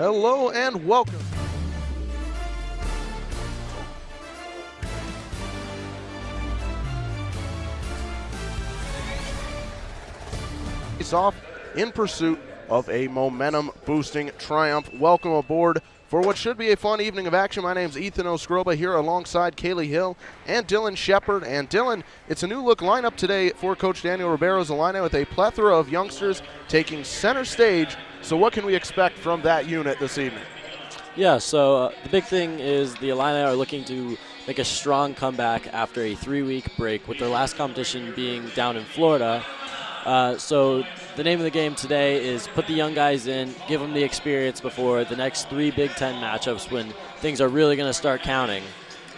Hello and welcome. Face off in pursuit of a momentum-boosting triumph. Welcome aboard for what should be a fun evening of action. My name's Ethan Oscroba here alongside Kaylee Hill and Dylan Shepard. And Dylan, it's a new look lineup today for Coach Daniel Ribeiro's Illini with a plethora of youngsters taking center stage. So what can we expect from that unit this evening? Yeah, so the big thing is the Illini are looking to make a strong comeback after a 3-week break, with their last competition being down in Florida. So the name of the game today is put the young guys in, give them the experience before the next 3 Big Ten matchups when things are really going to start counting.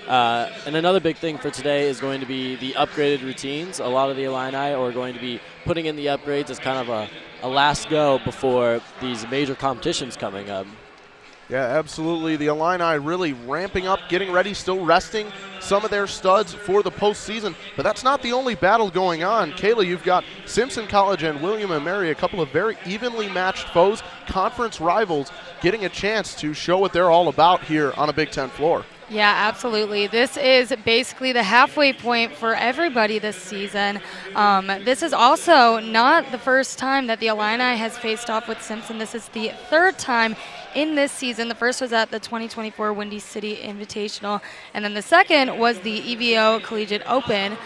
And another big thing for today is going to be the upgraded routines. A lot of the Illini are going to be putting in the upgrades as kind of a last go before these major competitions coming up. Yeah, absolutely. The Illini really ramping up, getting ready, still resting some of their studs for the postseason. But that's not the only battle going on. Kayla, you've got Simpson College and William & Mary, a couple of very evenly matched foes, conference rivals, getting a chance to show what they're all about here on a Big Ten floor. Yeah, absolutely. This is basically the halfway point for everybody this season. This is also not the first time that the Illini has faced off with Simpson. This is the third time in this season. The first was at the 2024 Windy City Invitational, and then the second was the EVO Collegiate Open,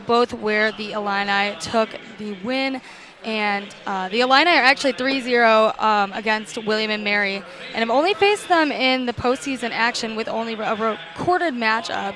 both where the Illini took the win. And the Illini are actually 3-0 against William & Mary, and have only faced them in the postseason action with only a recorded matchup.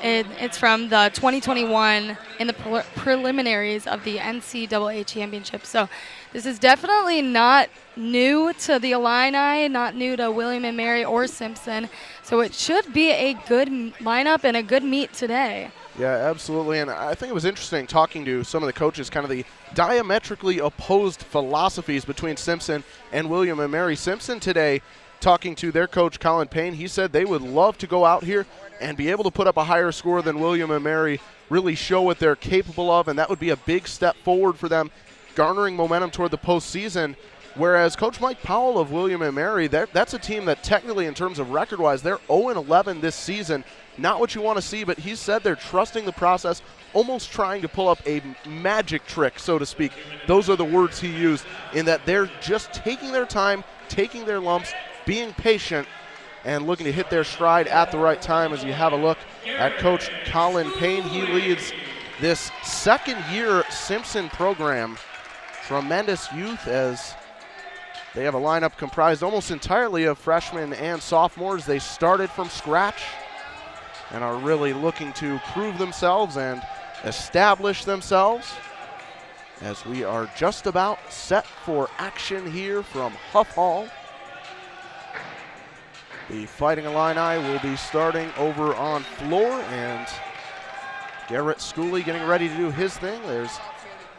It's from the 2021 in the preliminaries of the NCAA championship. So this is definitely not new to the Illini, not new to William & Mary or Simpson. So it should be a good lineup and a good meet today. Yeah, absolutely, and I think it was interesting talking to some of the coaches, kind of the diametrically opposed philosophies between Simpson and William & Mary. Simpson today, talking to their coach, Colin Payne, he said they would love to go out here and be able to put up a higher score than William & Mary, really show what they're capable of, and that would be a big step forward for them, garnering momentum toward the postseason. Whereas Coach Mike Powell of William & Mary, that's a team that technically in terms of record-wise, they're 0-11 this season. Not what you want to see, but he said they're trusting the process, almost trying to pull up a magic trick, so to speak. Those are the words he used, in that they're just taking their time, taking their lumps, being patient, and looking to hit their stride at the right time. As you have a look at Coach Colin Payne, he leads this second-year Simpson program. Tremendous youth, as they have a lineup comprised almost entirely of freshmen and sophomores. They started from scratch and are really looking to prove themselves and establish themselves, as we are just about set for action here from Huff Hall. The Fighting Illini will be starting over on floor, and Garrett Schooley getting ready to do his thing. There's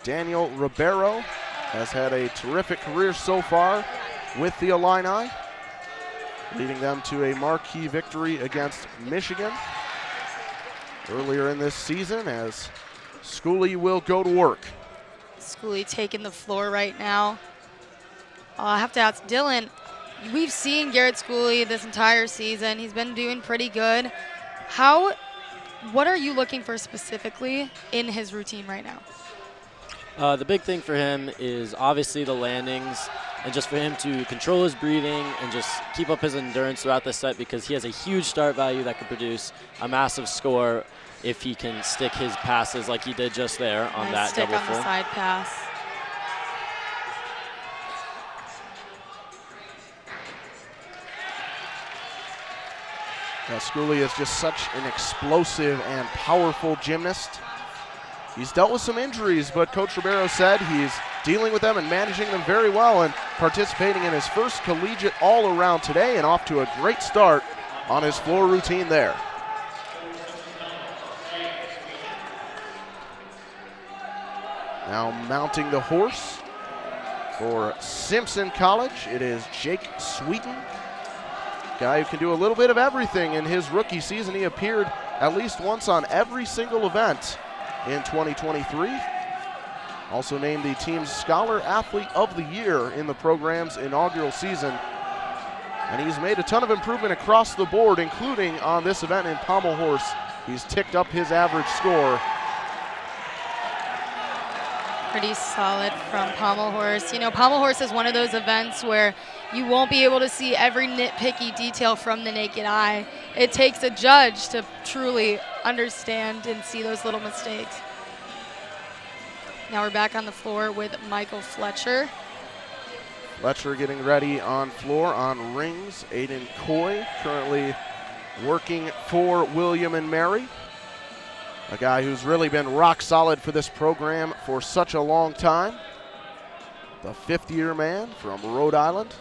Daniel Ribeiro, has had a terrific career so far with the Illini, leading them to a marquee victory against Michigan earlier in this season, as Schooley will go to work. Schooley taking the floor right now. I have to ask Dylan, we've seen Garrett Schooley this entire season. He's been doing pretty good. What are you looking for specifically in his routine right now? The big thing for him is obviously the landings, and just for him to control his breathing and just keep up his endurance throughout the set, because he has a huge start value that could produce a massive score if he can stick his passes like he did just there on that double full. Stick on the side pass. Schooley is just such an explosive and powerful gymnast. He's dealt with some injuries, but Coach Ribeiro said he's dealing with them and managing them very well, and participating in his first collegiate all-around today, and off to a great start on his floor routine there. Now mounting the horse for Simpson College, it is Jake Sweeten, guy who can do a little bit of everything. In his rookie season, he appeared at least once on every single event in 2023. Also named the team's Scholar Athlete of the Year in the program's inaugural season. And he's made a ton of improvement across the board, including on this event in pommel horse. He's ticked up his average score. Pretty solid from pommel horse. You know, pommel horse is one of those events where you won't be able to see every nitpicky detail from the naked eye. It takes a judge to truly understand and see those little mistakes. Now we're back on the floor with Michael Fletcher. Fletcher getting ready on floor on rings. Aiden Coy currently working for William and Mary. A guy who's really been rock solid for this program for such a long time. The fifth-year man from Rhode Island.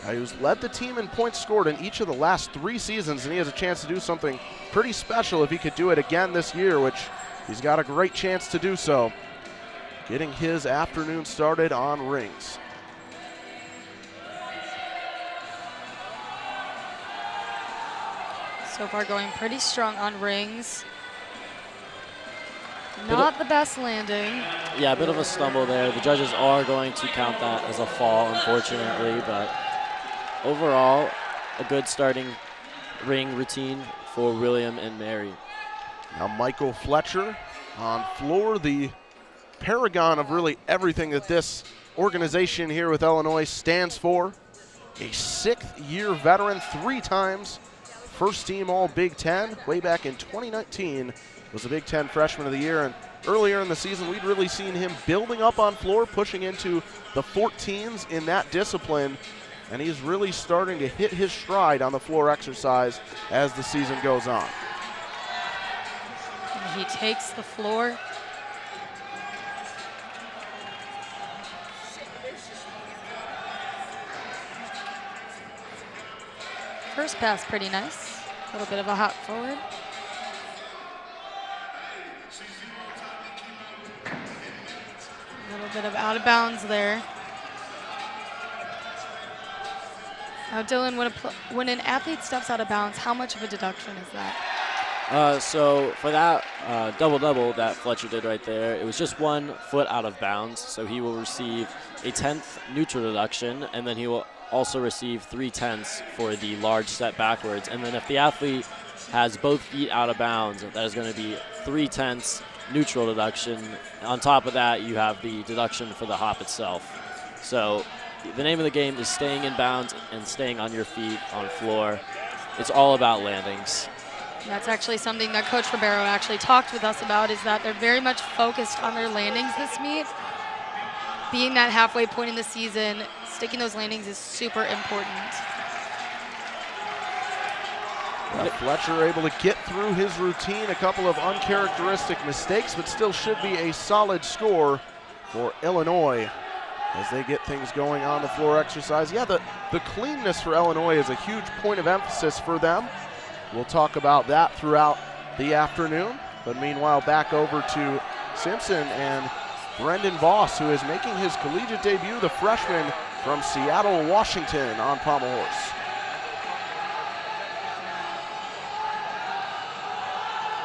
Guy who's led the team in points scored in each of the last 3 seasons, and he has a chance to do something pretty special if he could do it again this year, which he's got a great chance to do so. Getting his afternoon started on rings. So far going pretty strong on rings. Not the best landing. Yeah, a bit of a stumble there. The judges are going to count that as a fall, unfortunately, but overall, a good starting ring routine for William and Mary. Now Michael Fletcher on floor, the paragon of really everything that this organization here with Illinois stands for. A 6th-year veteran, 3 times first team all Big Ten. Way back in 2019 was the Big Ten Freshman of the Year, and earlier in the season we'd really seen him building up on floor, pushing into the 14s in that discipline, and he's really starting to hit his stride on the floor exercise as the season goes on. And he takes the floor. First pass pretty nice. A little bit of a hop forward. A little bit of out of bounds there. Now, Dylan, when an athlete steps out of bounds, how much of a deduction is that? So for that double-double that Fletcher did right there, it was just 1 foot out of bounds, so he will receive a 10th neutral deduction, and then he will also receive 3/10 for the large step backwards. And then if the athlete has both feet out of bounds, that is going to be 3/10 neutral deduction. On top of that, you have the deduction for the hop itself. So the name of the game is staying in bounds and staying on your feet on floor. It's all about landings. That's actually something that Coach Ribeiro actually talked with us about, is that they're very much focused on their landings this meet. Being that halfway point in the season, sticking those landings is super important. Fletcher able to get through his routine, a couple of uncharacteristic mistakes, but still should be a solid score for Illinois as they get things going on the floor exercise. Yeah, the cleanness for Illinois is a huge point of emphasis for them. We'll talk about that throughout the afternoon. But meanwhile, back over to Simpson and Brendan Voss, who is making his collegiate debut, the freshman from Seattle, Washington, on pommel horse.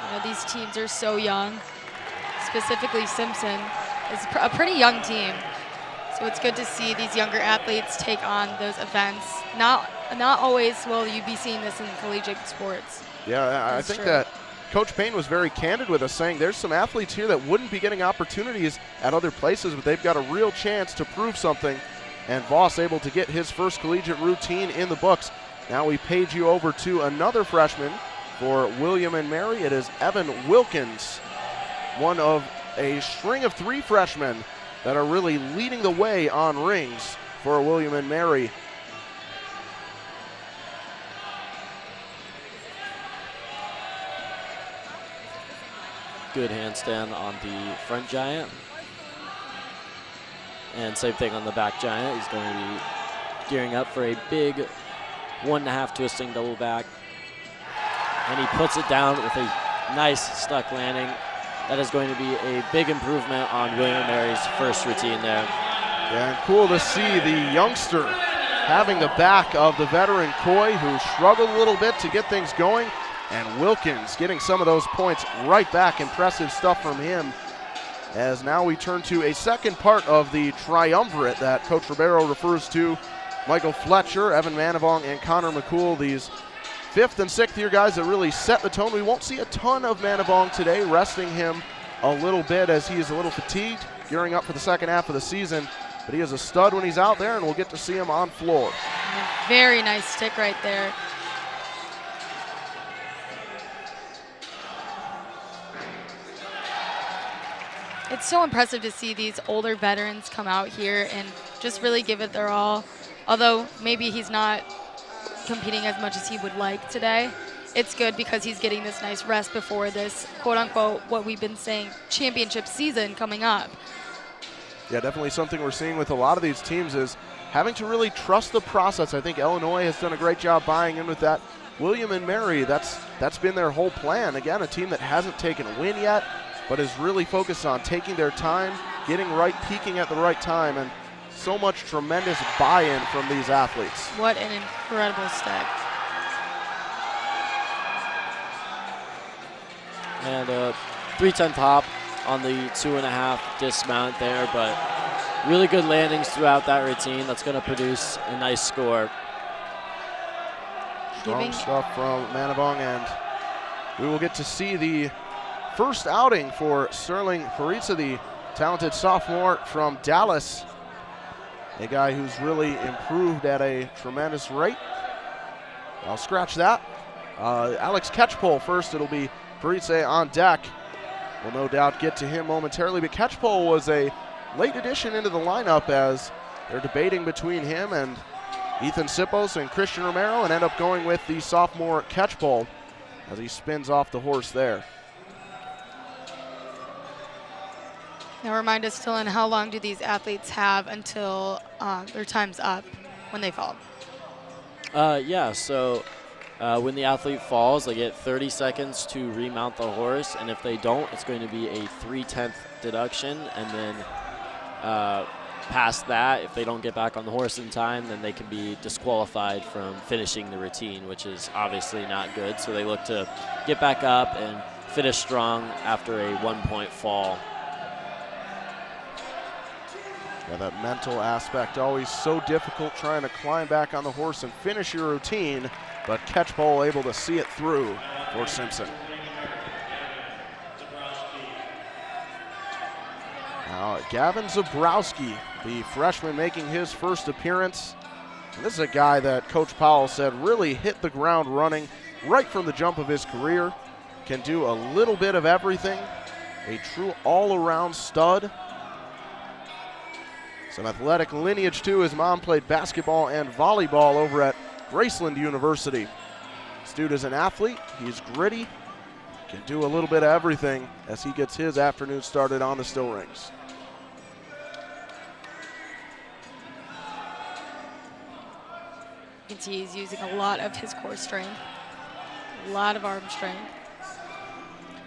You know, these teams are so young. Specifically, Simpson is a pretty young team. So it's good to see these younger athletes take on those events. Not always will you be seeing this in collegiate sports. Yeah, I think that Coach Payne was very candid with us, saying there's some athletes here that wouldn't be getting opportunities at other places, but they've got a real chance to prove something. And Voss able to get his first collegiate routine in the books. Now we page you over to another freshman for William and Mary. It is Evan Wilkins, one of a string of 3 freshmen that are really leading the way on rings for William and Mary. Good handstand on the front giant. And same thing on the back giant. He's going to be gearing up for a big 1.5 twisting double back. And he puts it down with a nice stuck landing. That is going to be a big improvement on William and Mary's first routine there. Yeah, and cool to see the youngster having the back of the veteran Coy, who struggled a little bit to get things going. And Wilkins getting some of those points right back. Impressive stuff from him. As now we turn to a second part of the triumvirate that Coach Ribeiro refers to. Michael Fletcher, Evan Manavong, and Connor McCool, these 5th and 6th year guys that really set the tone. We won't see a ton of Manavong today, resting him a little bit as he is a little fatigued, gearing up for the second half of the season. But he is a stud when he's out there, and we'll get to see him on floor. Very nice stick right there. It's so impressive to see these older veterans come out here and just really give it their all. Although maybe he's not competing as much as he would like today, it's good because he's getting this nice rest before this, quote-unquote, what we've been saying, championship season coming up. Yeah, definitely something we're seeing with a lot of these teams is having to really trust the process. I think Illinois has done a great job buying in with that. William and Mary, that's been their whole plan. Again, a team that hasn't taken a win yet, but is really focused on taking their time, getting right, peaking at the right time, and so much tremendous buy-in from these athletes. What an incredible step. And 3/10 hop on the 2.5 dismount there, but really good landings throughout that routine. That's going to produce a nice score. Strong stuff from Manavong, and we will get to see the first outing for Sterling Paritza, the talented sophomore from Dallas. A guy who's really improved at a tremendous rate. I'll scratch that. Alex Catchpole first. It'll be Paritza on deck. We'll no doubt get to him momentarily, but Catchpole was a late addition into the lineup as they're debating between him and Ethan Sippos and Christian Romero, and end up going with the sophomore Catchpole as he spins off the horse there. Now remind us, Dylan, how long do these athletes have until their time's up when they fall? Yeah, so when the athlete falls, they get 30 seconds to remount the horse, and if they don't, it's going to be a 3/10 deduction, and then past that, if they don't get back on the horse in time, then they can be disqualified from finishing the routine, which is obviously not good. So they look to get back up and finish strong after a 1-point fall. Yeah, that mental aspect always so difficult, trying to climb back on the horse and finish your routine, but Catchpole able to see it through for Simpson. Now Gavin Zabrowski, the freshman, making his first appearance. And this is a guy that Coach Powell said really hit the ground running right from the jump of his career. Can do a little bit of everything. A true all-around stud. Some athletic lineage too. His mom played basketball and volleyball over at Graceland University. This dude is an athlete. He's gritty. Can do a little bit of everything as he gets his afternoon started on the still rings. You can see he's using a lot of his core strength, a lot of arm strength,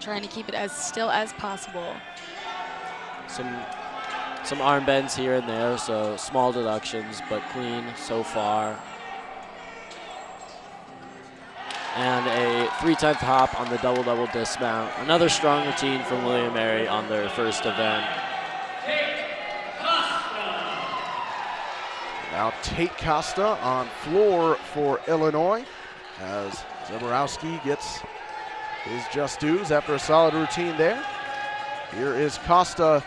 trying to keep it as still as possible. Some arm bends here and there, so small deductions, but clean so far. And a 3/10 hop on the double-double dismount. Another strong routine from William Mary on their first event. Now Tate Costa on floor for Illinois as Zaborowski gets his just dues after a solid routine there. Here is Costa,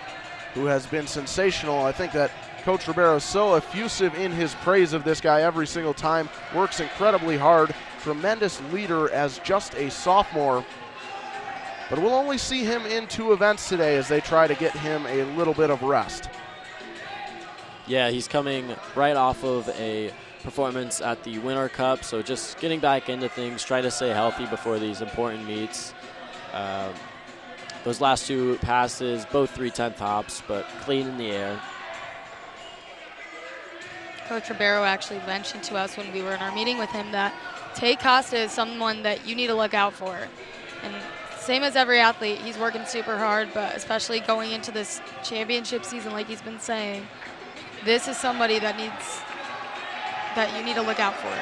who has been sensational. I think that Coach Ribeiro is so effusive in his praise of this guy every single time. Works incredibly hard. Tremendous leader as just a sophomore. But we'll only see him in 2 events today as they try to get him a little bit of rest. Yeah, he's coming right off of a performance at the Winter Cup, so just getting back into things, try to stay healthy before these important meets. Those last 2 passes, both 3/10 hops, but clean in the air. Coach Ribeiro actually mentioned to us when we were in our meeting with him that Tate Costa is someone that you need to look out for. And same as every athlete, he's working super hard, but especially going into this championship season, like he's been saying, this is somebody that you need to look out for.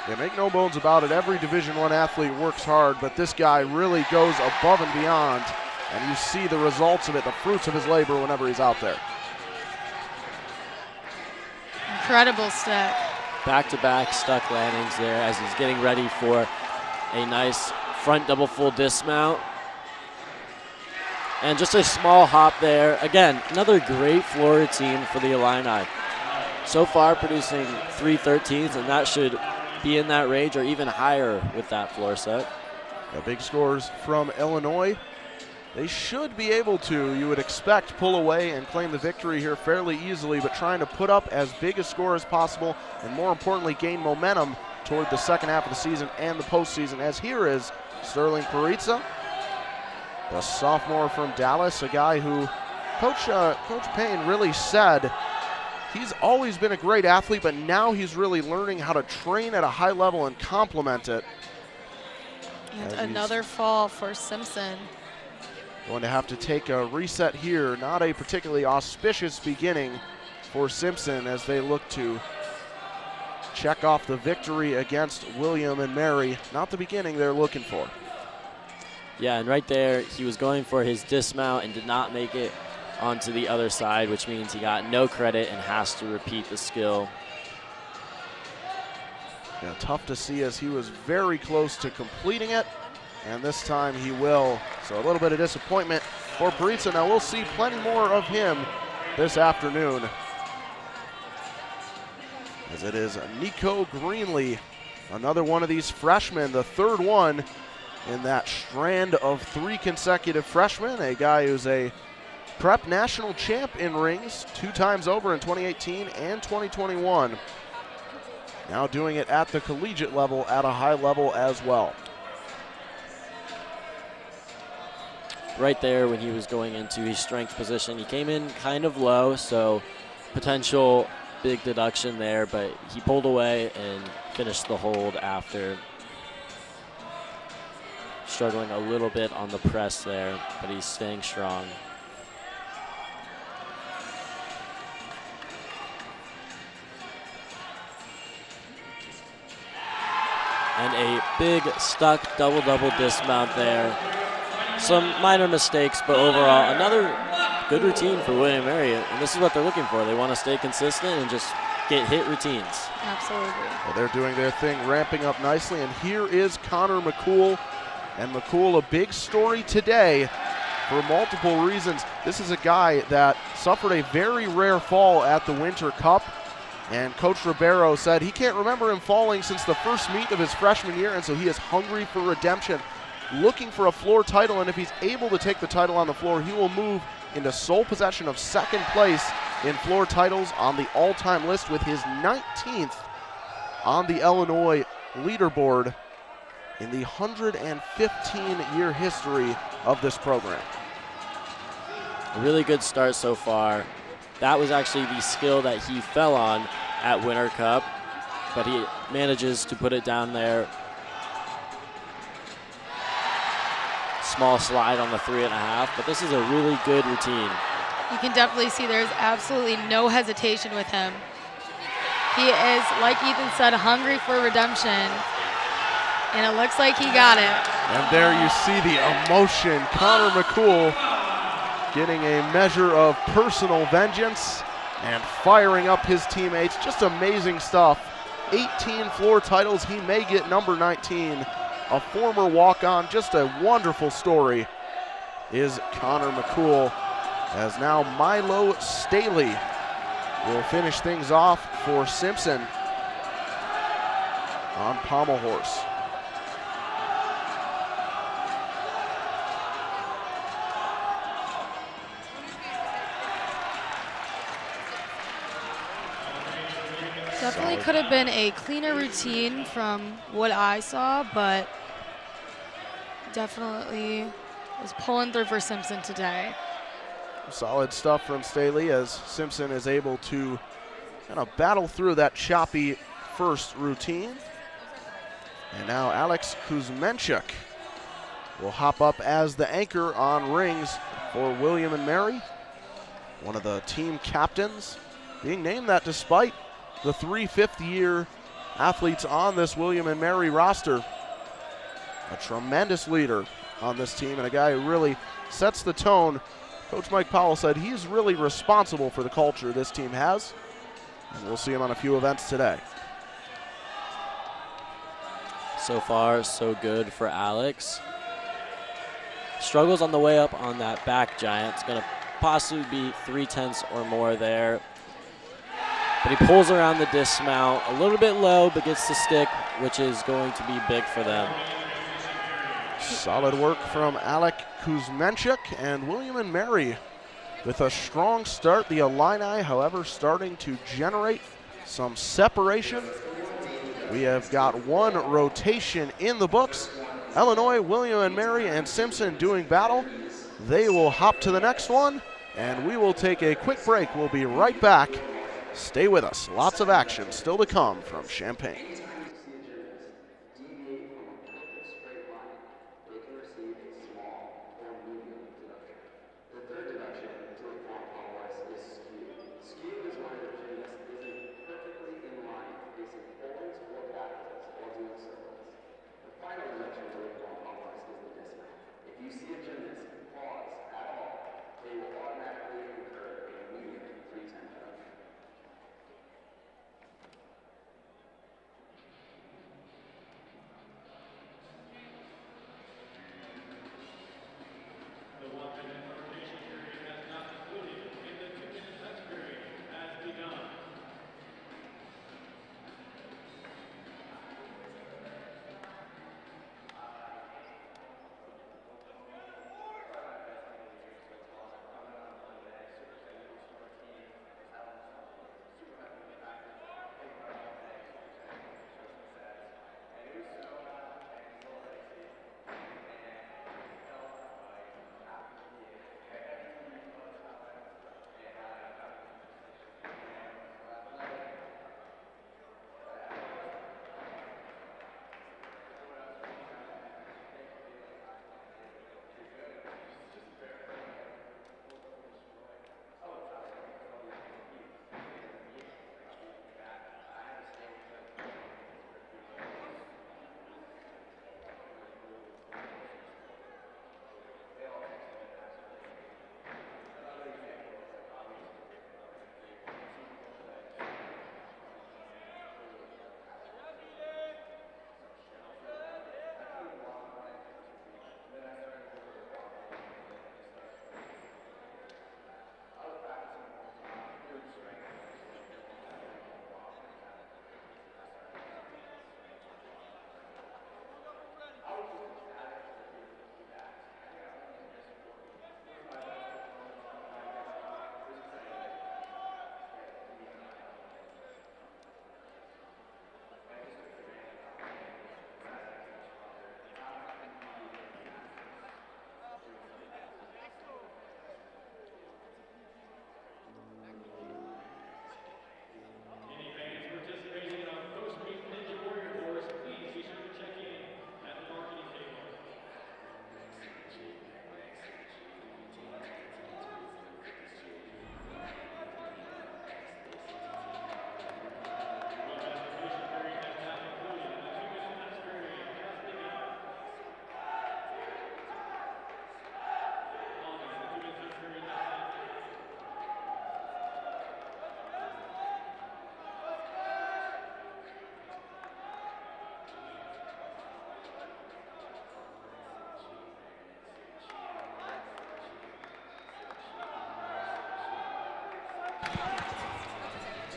Yeah, make no bones about it. Every Division I athlete works hard, but this guy really goes above and beyond, and you see the results of it, the fruits of his labor whenever he's out there. Incredible stick. Back-to-back stuck landings there as he's getting ready for a nice front double full dismount. And just a small hop there. Again, another great floor routine for the Illini. So far producing 313s, and that should be in that range or even higher with that floor set. Yeah, big scores from Illinois. They should be able to, you would expect, pull away and claim the victory here fairly easily, but trying to put up as big a score as possible and more importantly gain momentum toward the second half of the season and the postseason, as here is Sterling Paritza, the sophomore from Dallas, a guy who Coach Payne really said he's always been a great athlete, but now he's really learning how to train at a high level and complement it. And another fall for Simpson. Going to have to take a reset here. Not a particularly auspicious beginning for Simpson as they look to check off the victory against William and Mary. Not the beginning they're looking for. Yeah, and right there, he was going for his dismount and did not make it onto the other side, which means he got no credit and has to repeat the skill. Yeah, tough to see as he was very close to completing it, and this time he will. So a little bit of disappointment for Paritza. Now we'll see plenty more of him this afternoon, as it is Nico Greenlee, another one of these freshmen, the third one in that strand of 3 consecutive freshmen, a guy who's a prep national champ in rings 2 times over in 2018 and 2021. Now doing it at the collegiate level at a high level as well. Right there when he was going into his strength position, he came in kind of low, so potential big deduction there, but he pulled away and finished the hold after. Struggling a little bit on the press there, but he's staying strong. And a big stuck double-double dismount there. Some minor mistakes, but overall another good routine for William Mary, and this is what they're looking for. They want to stay consistent and just get hit routines. Absolutely. Well, they're doing their thing, ramping up nicely, and here is Connor McCool. And McCool, a big story today for multiple reasons. This is a guy that suffered a very rare fall at the Winter Cup, and Coach Ribeiro said he can't remember him falling since the first meet of his freshman year, and so he is hungry for redemption, looking for a floor title, and if he's able to take the title on the floor, he will move into sole possession of second place in floor titles on the all-time list with his 19th on the Illinois leaderboard in the 115-year history of this program. A really good start so far. That was actually the skill that he fell on at Winter Cup, but he manages to put it down there. Small slide on the 3.5, but this is a really good routine. You can definitely see there's absolutely no hesitation with him. He is, like Ethan said, hungry for redemption. And it looks like he got it. And there you see the emotion. Connor McCool getting a measure of personal vengeance and firing up his teammates. Just amazing stuff. 18 floor titles. He may get number 19. A former walk-on. Just a wonderful story is Connor McCool, as now Milo Staley will finish things off for Simpson on pommel horse. Definitely could have been a cleaner routine from what I saw, but definitely was pulling through for Simpson today. Solid stuff from Staley as Simpson is able to kind of battle through that choppy first routine. And now Alex Kuzmenchuk will hop up as the anchor on rings for William and Mary. One of the team captains, being named that despite the 3 fifth-year athletes on this William and Mary roster. A tremendous leader on this team and a guy who really sets the tone. Coach Mike Powell said he's really responsible for the culture this team has. And we'll see him on a few events today. So far, so good for Alex. Struggles on the way up on that back giant. It's going to possibly be 3/10 or more there. But he pulls around the dismount a little bit low, but gets the stick, which is going to be big for them. Solid work from Alec Kuzmenchuk and William and Mary with a strong start. The Illini, however, starting to generate some separation. We have got one rotation in the books. Illinois, William and Mary, and Simpson doing battle. They will hop to the next one, and we will take a quick break. We'll be right back. Stay with us. Lots of action still to come from Champaign.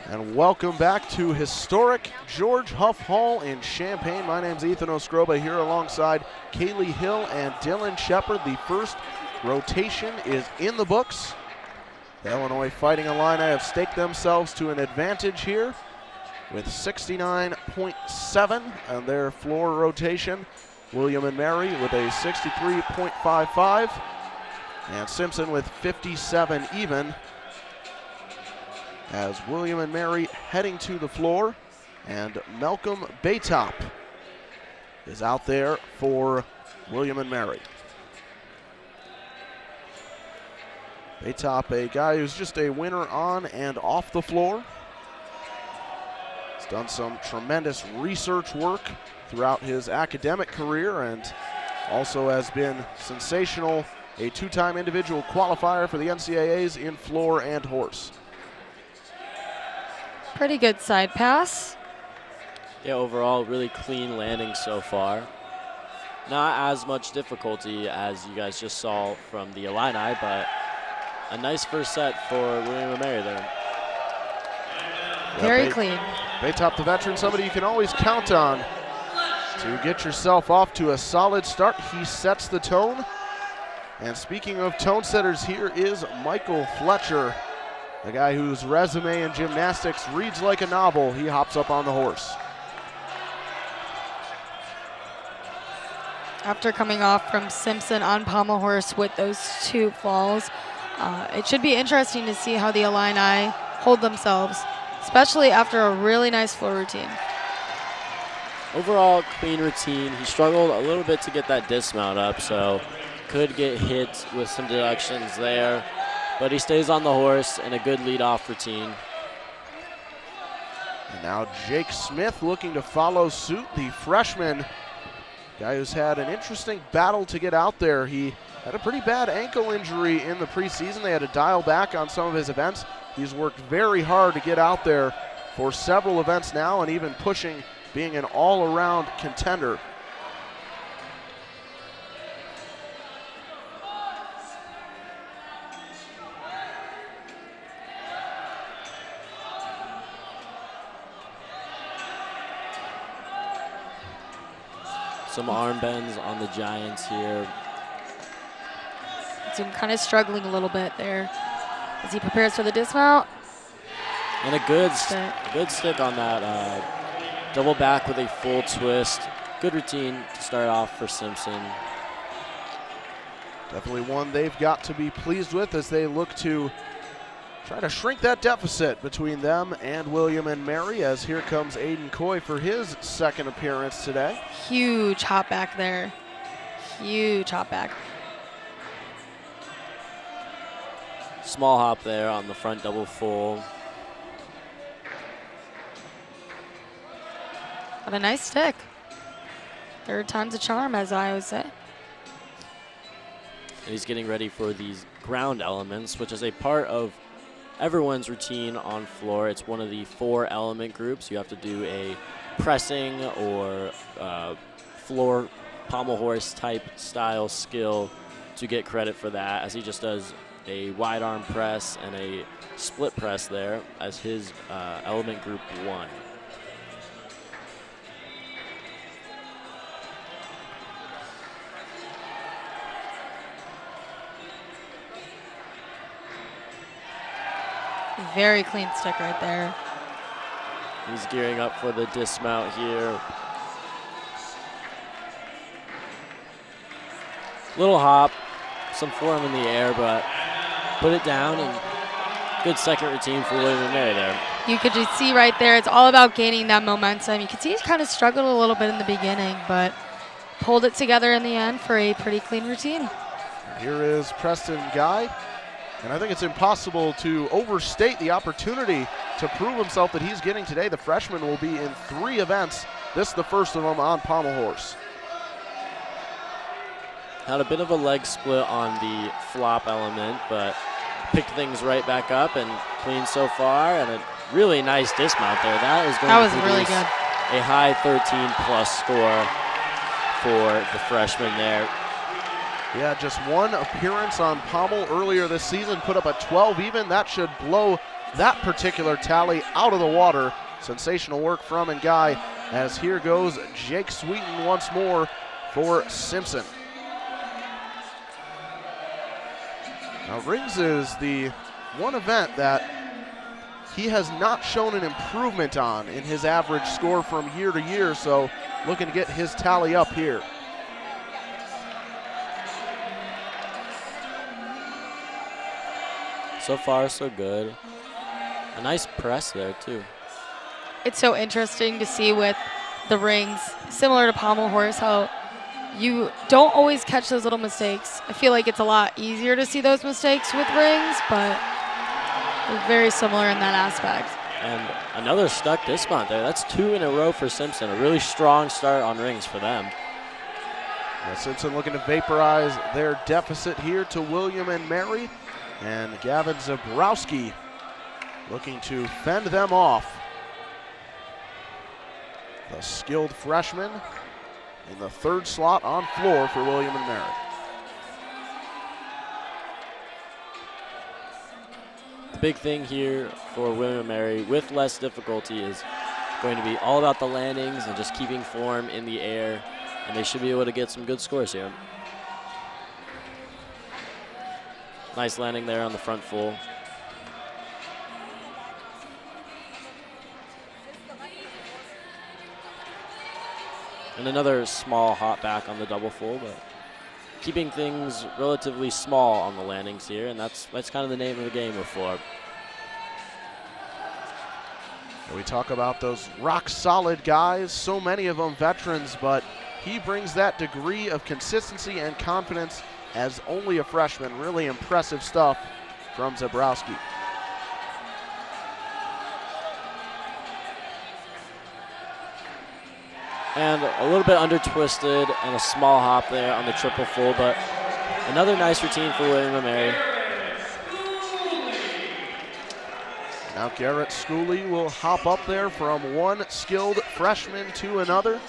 And welcome back to historic George Huff Hall in Champaign. My name's Ethan Ostroba here alongside Kaylee Hill and Dylan Shepard. The first rotation is in the books. The Illinois Fighting Illini have staked themselves to an advantage here with 69.7 on their floor rotation. William and Mary with a 63.55 and Simpson with 57 even. As William and Mary heading to the floor, and Malcolm Baytop is out there for William and Mary. Baytop, a guy who's just a winner on and off the floor. He's He's done some tremendous research work throughout his academic career and also has been sensational, a two-time individual qualifier for the NCAAs in floor and horse. Pretty good side pass. Yeah, overall, really clean landing so far. Not as much difficulty as you guys just saw from the Illini, but a nice first set for William & Mary there. Very clean. Baytop, the veteran, somebody you can always count on to get yourself off to a solid start. He sets the tone. And speaking of tone setters, here is Michael Fletcher, the guy whose resume in gymnastics reads like a novel. He hops up on the horse. After coming off from Simpson on pommel horse with those 2 falls, it should be interesting to see how the Illini hold themselves, especially after a really nice floor routine. Overall, clean routine. He struggled a little bit to get that dismount up, so could get hit with some deductions there, but he stays on the horse in a good lead-off routine. And now Jake Smith looking to follow suit, the freshman, guy who's had an interesting battle to get out there. He had a pretty bad ankle injury in the preseason. They had to dial back on some of his events. He's worked very hard to get out there for several events now and even pushing being an all-around contender. Some arm bends on the Giants here. He's kind of struggling a little bit there as he prepares for the dismount. And a good stick on that double back with a full twist. Good routine to start off for Simpson. Definitely one they've got to be pleased with as they look to try to shrink that deficit between them and William & Mary, as here comes Aiden Coy for his second appearance today. Huge hop back there. Huge hop back. Small hop there on the front double full. But a nice stick. Third time's a charm, as I always say. And he's getting ready for these ground elements, which is a part of everyone's routine on floor. It's one of the 4 element groups. You have to do a pressing or floor pommel horse type style skill to get credit for that, as he just does a wide arm press and a split press there as his element group 1. Very clean stick right there. He's gearing up for the dismount here. Little hop, some form in the air, but put it down, and good second routine for William & Mary there. You could just see right there, it's all about gaining that momentum. You can see he kind of struggled a little bit in the beginning, but pulled it together in the end for a pretty clean routine. Here is Preston Guy. And I think it's impossible to overstate the opportunity to prove himself that he's getting today. The freshman will be in 3 events. This is the first of them on pommel horse. Had a bit of a leg split on the flop element, but picked things right back up and clean so far, and a really nice dismount there. That is going to really good. A high 13+ score for the freshman there. Yeah, just 1 appearance on pommel earlier this season, put up a 12 even. That should blow that particular tally out of the water. Sensational work from and Guy, as here goes Jake Sweeten once more for Simpson. Now rings is the one event that he has not shown an improvement on in his average score from year to year, so looking to get his tally up here. So far, so good. A nice press there, too. It's so interesting to see with the rings, similar to pommel horse, how you don't always catch those little mistakes. I feel like it's a lot easier to see those mistakes with rings, but they're very similar in that aspect. And another stuck dismount there. That's 2 in a row for Simpson. A really strong start on rings for them. Yeah, Simpson looking to vaporize their deficit here to William and Mary. And Gavin Zabrowski looking to fend them off. The skilled freshman in the 3rd slot on floor for William and Mary. The big thing here for William and Mary with less difficulty is going to be all about the landings and just keeping form in the air, and they should be able to get some good scores here. Nice landing there on the front full. And another small hop back on the double full, but keeping things relatively small on the landings here, and that's kind of the name of the game with Forbes. We talk about those rock-solid guys, so many of them veterans, but he brings that degree of consistency and confidence as only a freshman. Really impressive stuff from Zabrowski. And a little bit under twisted and a small hop there on the triple full, but another nice routine for William and Mary. Now Garrett Schooley will hop up there from one skilled freshman to another.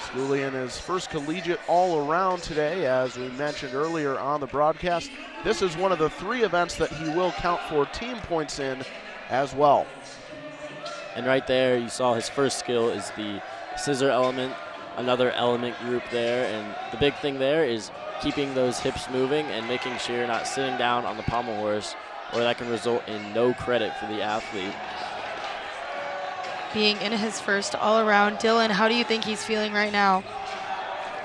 Schooley in his first collegiate all-around today, as we mentioned earlier on the broadcast. This is one of the 3 events that he will count for team points in as well. And right there, you saw his first skill is the scissor element, another element group there, and the big thing there is keeping those hips moving and making sure you're not sitting down on the pommel horse, or that can result in no credit for the athlete. Being in his first all-around, Dylan, how do you think he's feeling right now?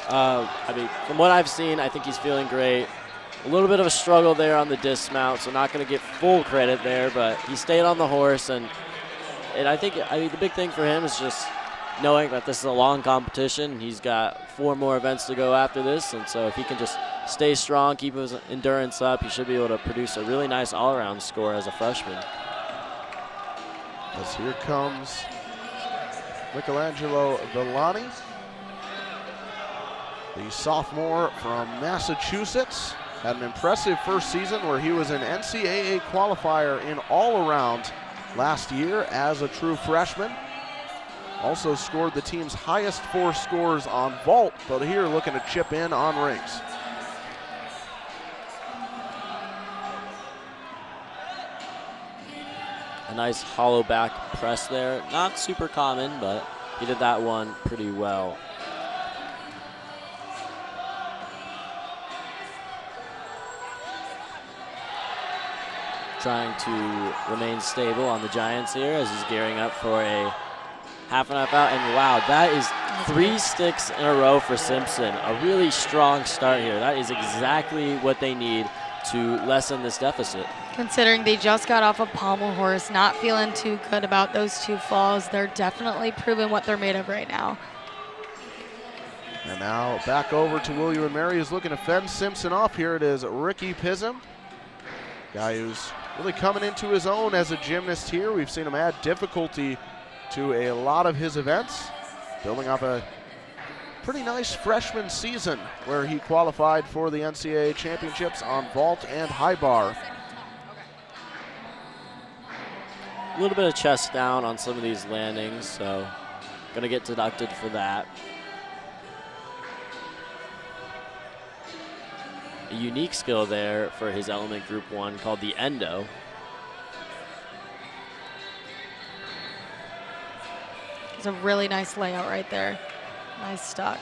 I mean, from what I've seen, I think he's feeling great. A little bit of a struggle there on the dismount, so not going to get full credit there, but he stayed on the horse, and I think the big thing for him is just knowing that this is a long competition. He's got 4 more events to go after this, and so if he can just stay strong, keep his endurance up, he should be able to produce a really nice all-around score as a freshman. As here comes Michelangelo Villani, the sophomore from Massachusetts. Had an impressive first season where he was an NCAA qualifier in all-around last year as a true freshman. Also scored the team's highest 4 scores on vault, but here looking to chip in on rings. A nice hollow back press there. Not super common, but he did that one pretty well. Trying to remain stable on the Giants here as he's gearing up for a half and half out, and wow, that is 3 sticks in a row for Simpson. A really strong start here. That is exactly what they need to lessen this deficit. Considering they just got off a pommel horse, not feeling too good about those 2 falls, they're definitely proving what they're made of right now. And now back over to William and Mary, who's looking to fend Simpson off. Here it is Ricky Pism, guy who's really coming into his own as a gymnast here. We've seen him add difficulty to a lot of his events, building up a pretty nice freshman season where he qualified for the NCAA championships on vault and high bar. A little bit of chest down on some of these landings, so gonna get deducted for that. A unique skill there for his element group 1 called the endo. It's a really nice layout right there. Nice stuck.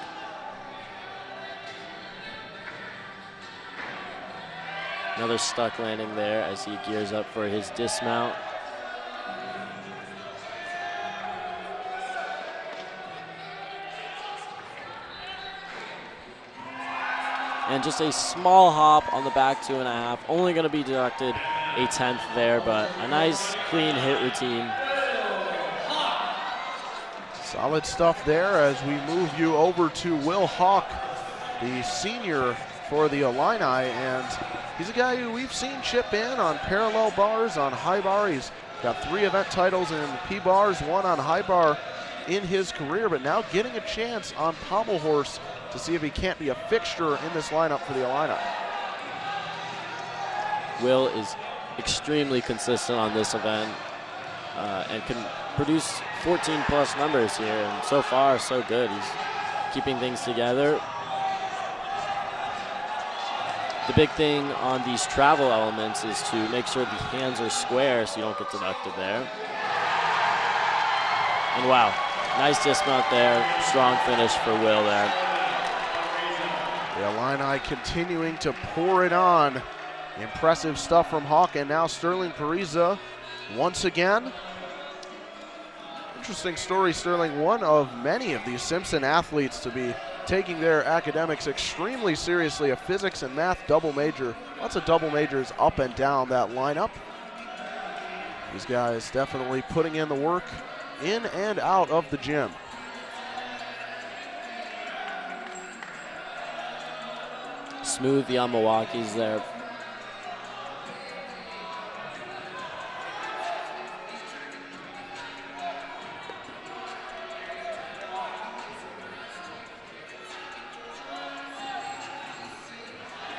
Another stuck landing there as he gears up for his dismount. And just a small hop on the back 2.5. Only going to be deducted a 10th there, but a nice clean hit routine. Solid stuff there as we move you over to Will Hawk, the senior for the Illini, and he's a guy who we've seen chip in on parallel bars, on high bar. He's Got 3 event titles in P-bars, 1 on high bar in his career, but now getting a chance on pommel horse to see if he can't be a fixture in this lineup for the Illini. Will is extremely consistent on this event and can produce 14+ numbers here, and so far so good. He's keeping things together. The big thing on these travel elements is to make sure the hands are square so you don't get deducted there. And wow, nice dismount there. Strong finish for Will there. The Illini continuing to pour it on. Impressive stuff from Hawk, and now Sterling Pariza once again. Interesting story, Sterling, one of many of these Simpson athletes to be taking their academics extremely seriously, a physics and math double major. Lots of double majors up and down that lineup. These guys definitely putting in the work in and out of the gym. Smooth Yamawaki's there.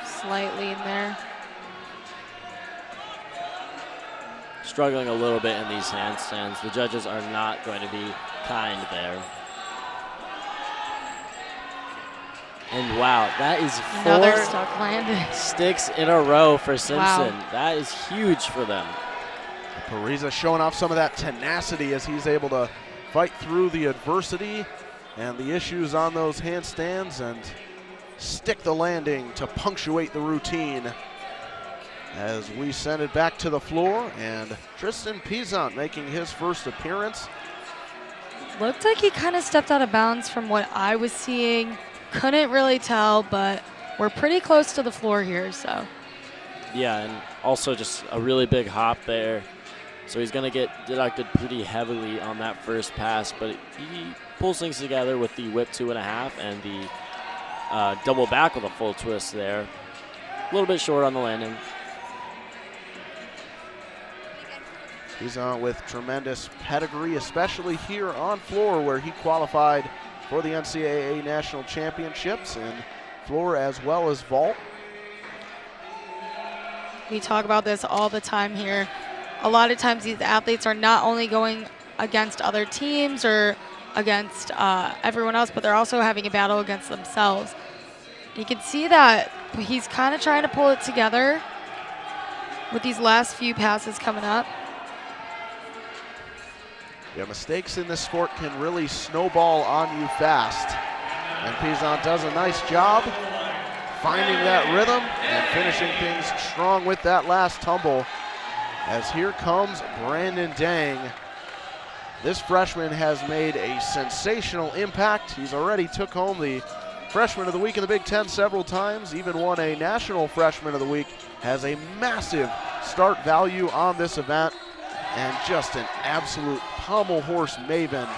Slight lead there. Struggling a little bit in these handstands. The judges are not going to be kind there. And wow, that is Another 4 stuck landing. sticks in a row for Simpson. Wow. That is huge for them. Pariza showing off some of that tenacity as he's able to fight through the adversity and the issues on those handstands and stick the landing to punctuate the routine. As we send it back to the floor, and Tristan Pizant making his first appearance. Looked like he kind of stepped out of bounds from what I was seeing. Couldn't really tell, but we're pretty close to the floor here, so. Yeah, and also just a really big hop there. So he's going to get deducted pretty heavily on that first pass, but he pulls things together with the whip 2.5 and the double back with a full twist there. A little bit short on the landing. He's on with tremendous pedigree, especially here on floor where he qualified for the NCAA National Championships in floor as well as vault. We talk about this all the time here. A lot of times these athletes are not only going against other teams or against everyone else, but they're also having a battle against themselves. You can see that he's kind of trying to pull it together with these last few passes coming up. Yeah, mistakes in this sport can really snowball on you fast. And Pizant does a nice job finding that rhythm and finishing things strong with that last tumble. As here comes Brandon Dang. This freshman has made a sensational impact. He's already took home the Freshman of the Week in the Big Ten several times, even won a National Freshman of the Week, has a massive start value on this event, and just an absolute pommel horse maven.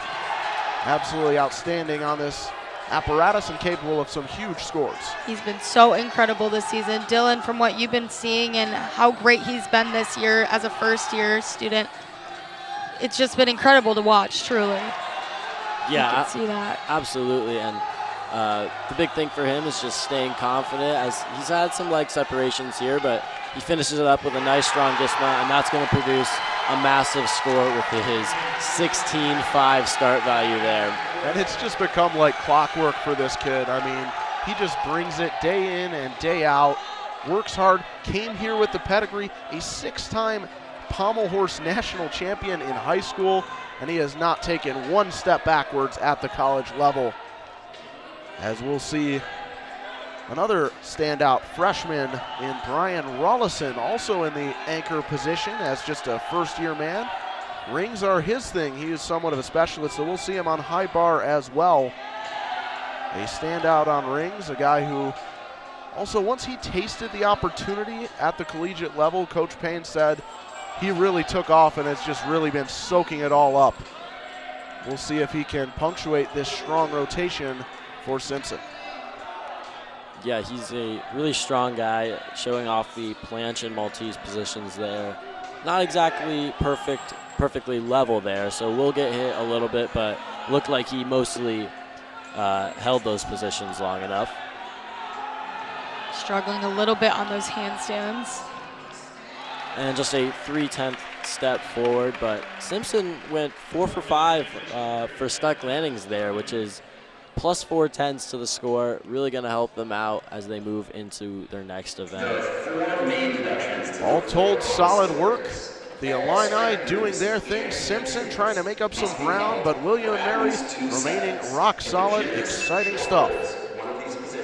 Absolutely outstanding on this apparatus and capable of some huge scores. He's been so incredible this season. Dylan, from what you've been seeing and how great he's been this year as a first-year student, it's just been incredible to watch, truly. Yeah, you can see that. Absolutely. And the big thing for him is just staying confident, as he's had some leg separations here, but he finishes it up with a nice strong dismount, and that's going to produce a massive score with his 16.5 start value there. And it's just become like clockwork for this kid. I mean, he just brings it day in and day out, works hard, came here with the pedigree, a 6-time pommel horse national champion in high school, and he has not taken one step backwards at the college level. As we'll see another standout freshman in Brian Rollison, also in the anchor position as just a first-year man. Rings are his thing. He is somewhat of a specialist, so we'll see him on high bar as well. A standout on rings, a guy who also, once he tasted the opportunity at the collegiate level, Coach Payne said he really took off and has just really been soaking it all up. We'll see if he can punctuate this strong rotation for Simpson. Yeah, he's a really strong guy, showing off the planche and Maltese positions there. not exactly perfectly level there, so we'll get hit a little bit, but looked like he mostly held those positions long enough. Struggling a little bit on those handstands. And just a 3/10 step forward, but Simpson went 4 for 5 for stuck landings there, which is plus 4/10 to the score. Really going to help them out as they move into their next event. All told, solid work. The Illini doing their thing. Simpson trying to make up some ground, but William and Mary remaining rock solid. Exciting stuff.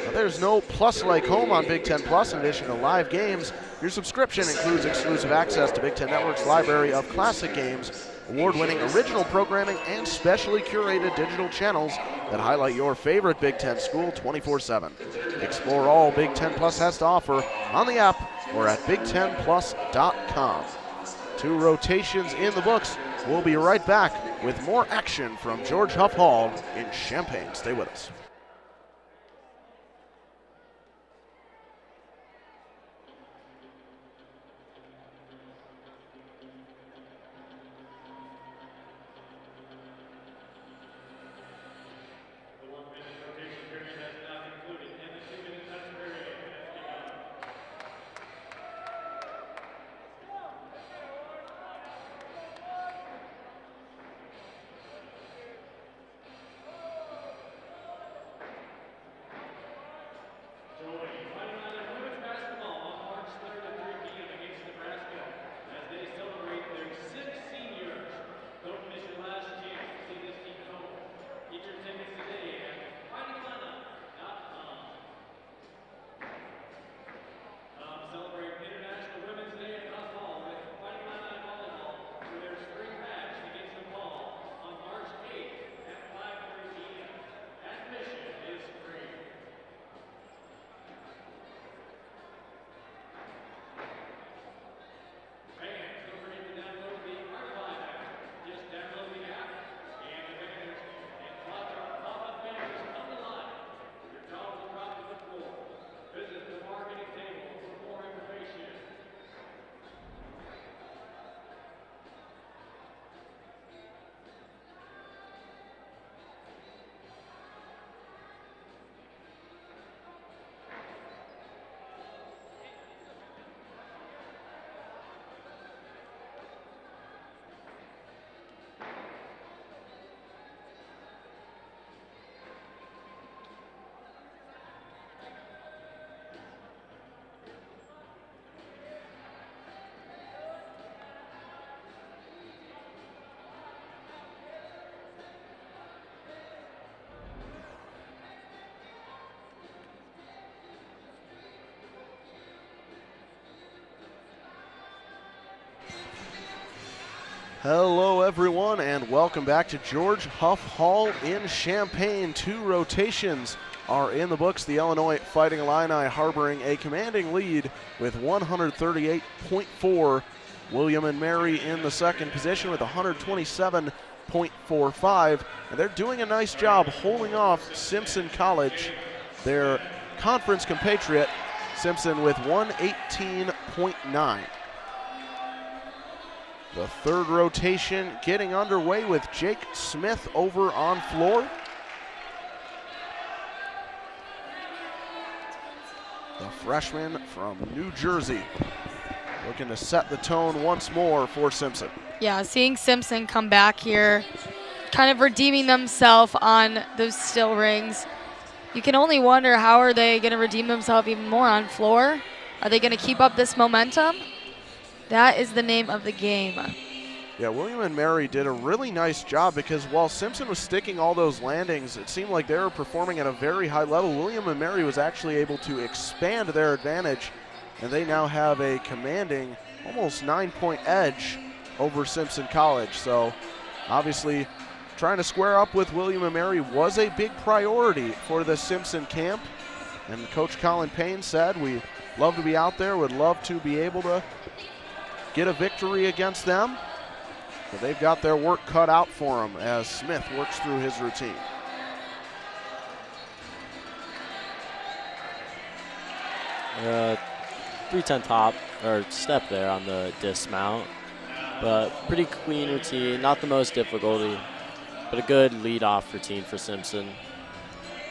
Now, there's no plus like home on Big Ten Plus. In addition to live games, your subscription includes exclusive access to Big Ten Network's library of classic games, award-winning original programming, and specially curated digital channels that highlight your favorite Big Ten school 24/7. Explore all Big Ten Plus has to offer on the app or at big10plus.com. 2 rotations in the books. We'll be right back with more action from George Huff Hall in Champaign. Stay with us. Hello everyone and welcome back to George Huff Hall in Champaign. 2 rotations are in the books. The Illinois Fighting Illini harboring a commanding lead with 138.4. William and Mary in the second position with 127.45. And they're doing a nice job holding off Simpson College, their conference compatriot. Simpson with 118.9. The third rotation getting underway with Jake Smith over on floor. The freshman from New Jersey looking to set the tone once more for Simpson. Yeah, seeing Simpson come back here, kind of redeeming themselves on those still rings. You can only wonder, how are they going to redeem themselves even more on floor? Are they going to keep up this momentum? That is the name of the game. Yeah, William and Mary did a really nice job because while Simpson was sticking all those landings, it seemed like they were performing at a very high level. William and Mary was actually able to expand their advantage, and they now have a commanding almost 9-point edge over Simpson College. So obviously trying to square up with William and Mary was a big priority for the Simpson camp. And Coach Colin Payne said, we love to be out there, would love to be able to get a victory against them. But they've got their work cut out for them as Smith works through his routine. .310 top, or step there on the dismount. but pretty clean routine, not the most difficulty, but a good lead-off routine for Simpson.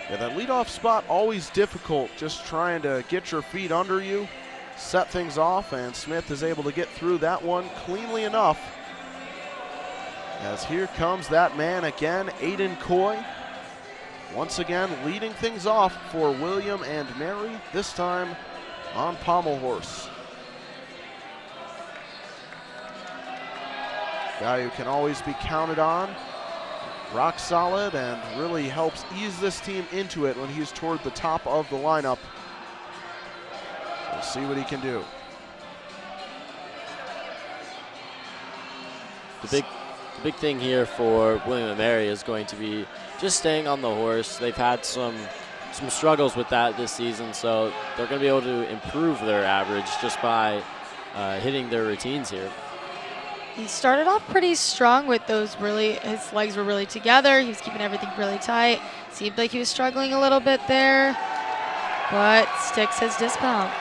Yeah, that leadoff spot always difficult, just trying to get your feet under you, set things off, and Smith is able to get through that one cleanly enough. As here comes that man again, Aiden Coy. Once again, leading things off for William and Mary, this time on pommel horse. Guy who can always be counted on, rock solid, and really helps ease this team into it when he's toward the top of the lineup. We'll see what he can do. The big thing here for William and Mary is going to be just staying on the horse. They've had some struggles with that this season, so they're going to be able to improve their average just by hitting their routines here. He started off pretty strong with those his legs were really together. He was keeping everything really tight. Seemed like he was struggling a little bit there, but sticks his dismount.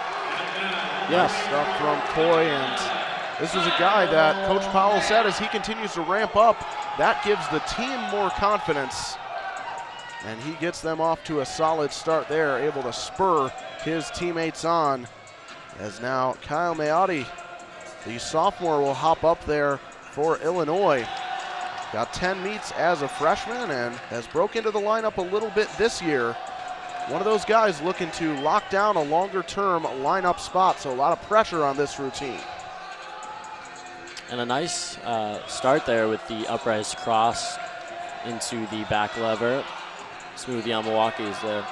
Yes, stuff from Coy, and this is a guy that Coach Powell said as he continues to ramp up, that gives the team more confidence. And he gets them off to a solid start there, able to spur his teammates on. As now Kyle Mayotte, the sophomore, will hop up there for Illinois. Got 10 meets as a freshman and has broke into the lineup a little bit this year. One of those guys looking to lock down a longer-term lineup spot, so a lot of pressure on this routine. And a nice start there with the uprise cross into the back lever. Smooth Yamawaki's there.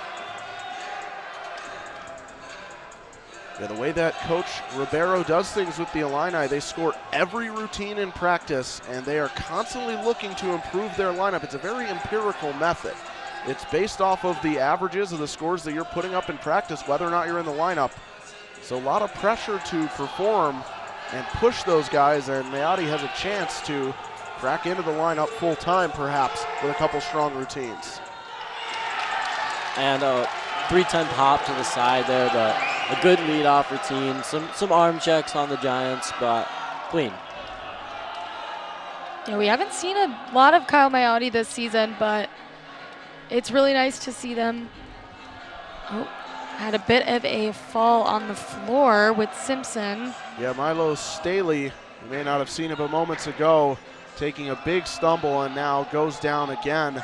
Yeah, the way that Coach Ribeiro does things with the Illini, they score every routine in practice, and they are constantly looking to improve their lineup. It's a very empirical method. It's based off of the averages of the scores that you're putting up in practice, whether or not you're in the lineup. So a lot of pressure to perform and push those guys, and Mayotte has a chance to crack into the lineup full time, perhaps, with a couple strong routines. And a 3-10 hop to the side there, but a good lead-off routine. Some arm checks on the Giants, but clean. Yeah, we haven't seen a lot of Kyle Mayotte this season, but it's really nice to see them. Oh, had a bit of a fall on the floor with Simpson. Yeah, Milo Staley, you may not have seen it, but moments ago, taking a big stumble and now goes down again.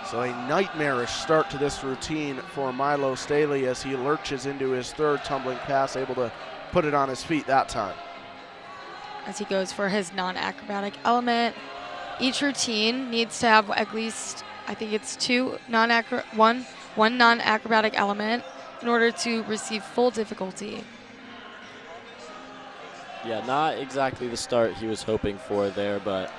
So a nightmarish start to this routine for Milo Staley as he lurches into his third tumbling pass, able to put it on his feet that time. As he goes for his non-acrobatic element. Each routine needs to have at least, I think it's one non-acrobatic element in order to receive full difficulty. Yeah, not exactly the start he was hoping for there, but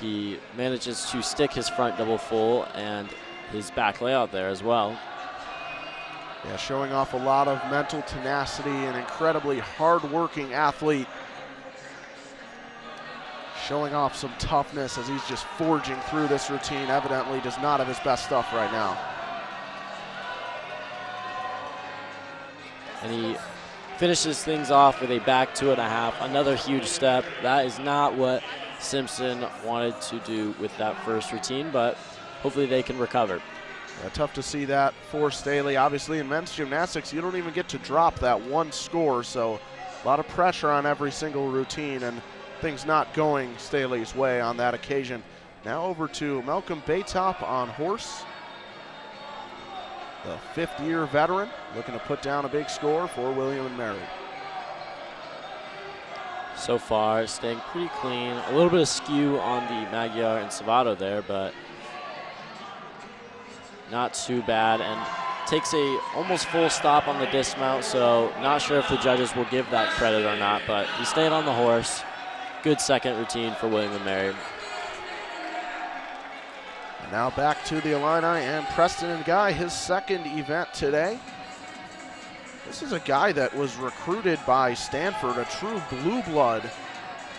he manages to stick his front double full and his back layout there as well. Yeah, showing off a lot of mental tenacity, an incredibly hard-working athlete. Showing off some toughness as he's just forging through this routine. Evidently does not have his best stuff right now. And he finishes things off with a back 2.5, another huge step. That is not what Simpson wanted to do with that first routine, but hopefully they can recover. Yeah, tough to see that for Staley. Obviously in men's gymnastics, you don't even get to drop that one score, so a lot of pressure on every single routine, and things not going Staley's way on that occasion. Now over to Malcolm Baytop on horse. The fifth-year veteran looking to put down a big score for William and Mary. So far, staying pretty clean. A little bit of skew on the Magyar and Savato there, but not too bad. And takes a almost full stop on the dismount, so not sure if the judges will give that credit or not, but he stayed on the horse. Good second routine for William and Mary. And now back to the Illini and Preston and Guy, his second event today. This is a guy that was recruited by Stanford, a true blue blood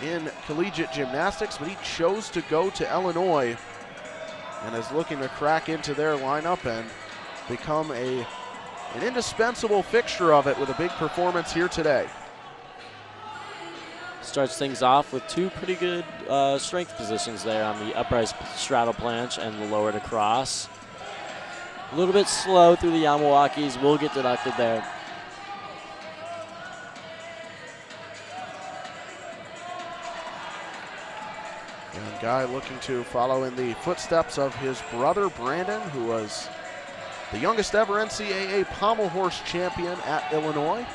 in collegiate gymnastics, but he chose to go to Illinois and is looking to crack into their lineup and become an indispensable fixture of it with a big performance here today. starts things off with two pretty good strength positions there on the upright straddle planche and the lower to cross. A little bit slow through the Yamawakis, will get deducted there. And Guy looking to follow in the footsteps of his brother Brandon, who was the youngest ever NCAA pommel horse champion at Illinois.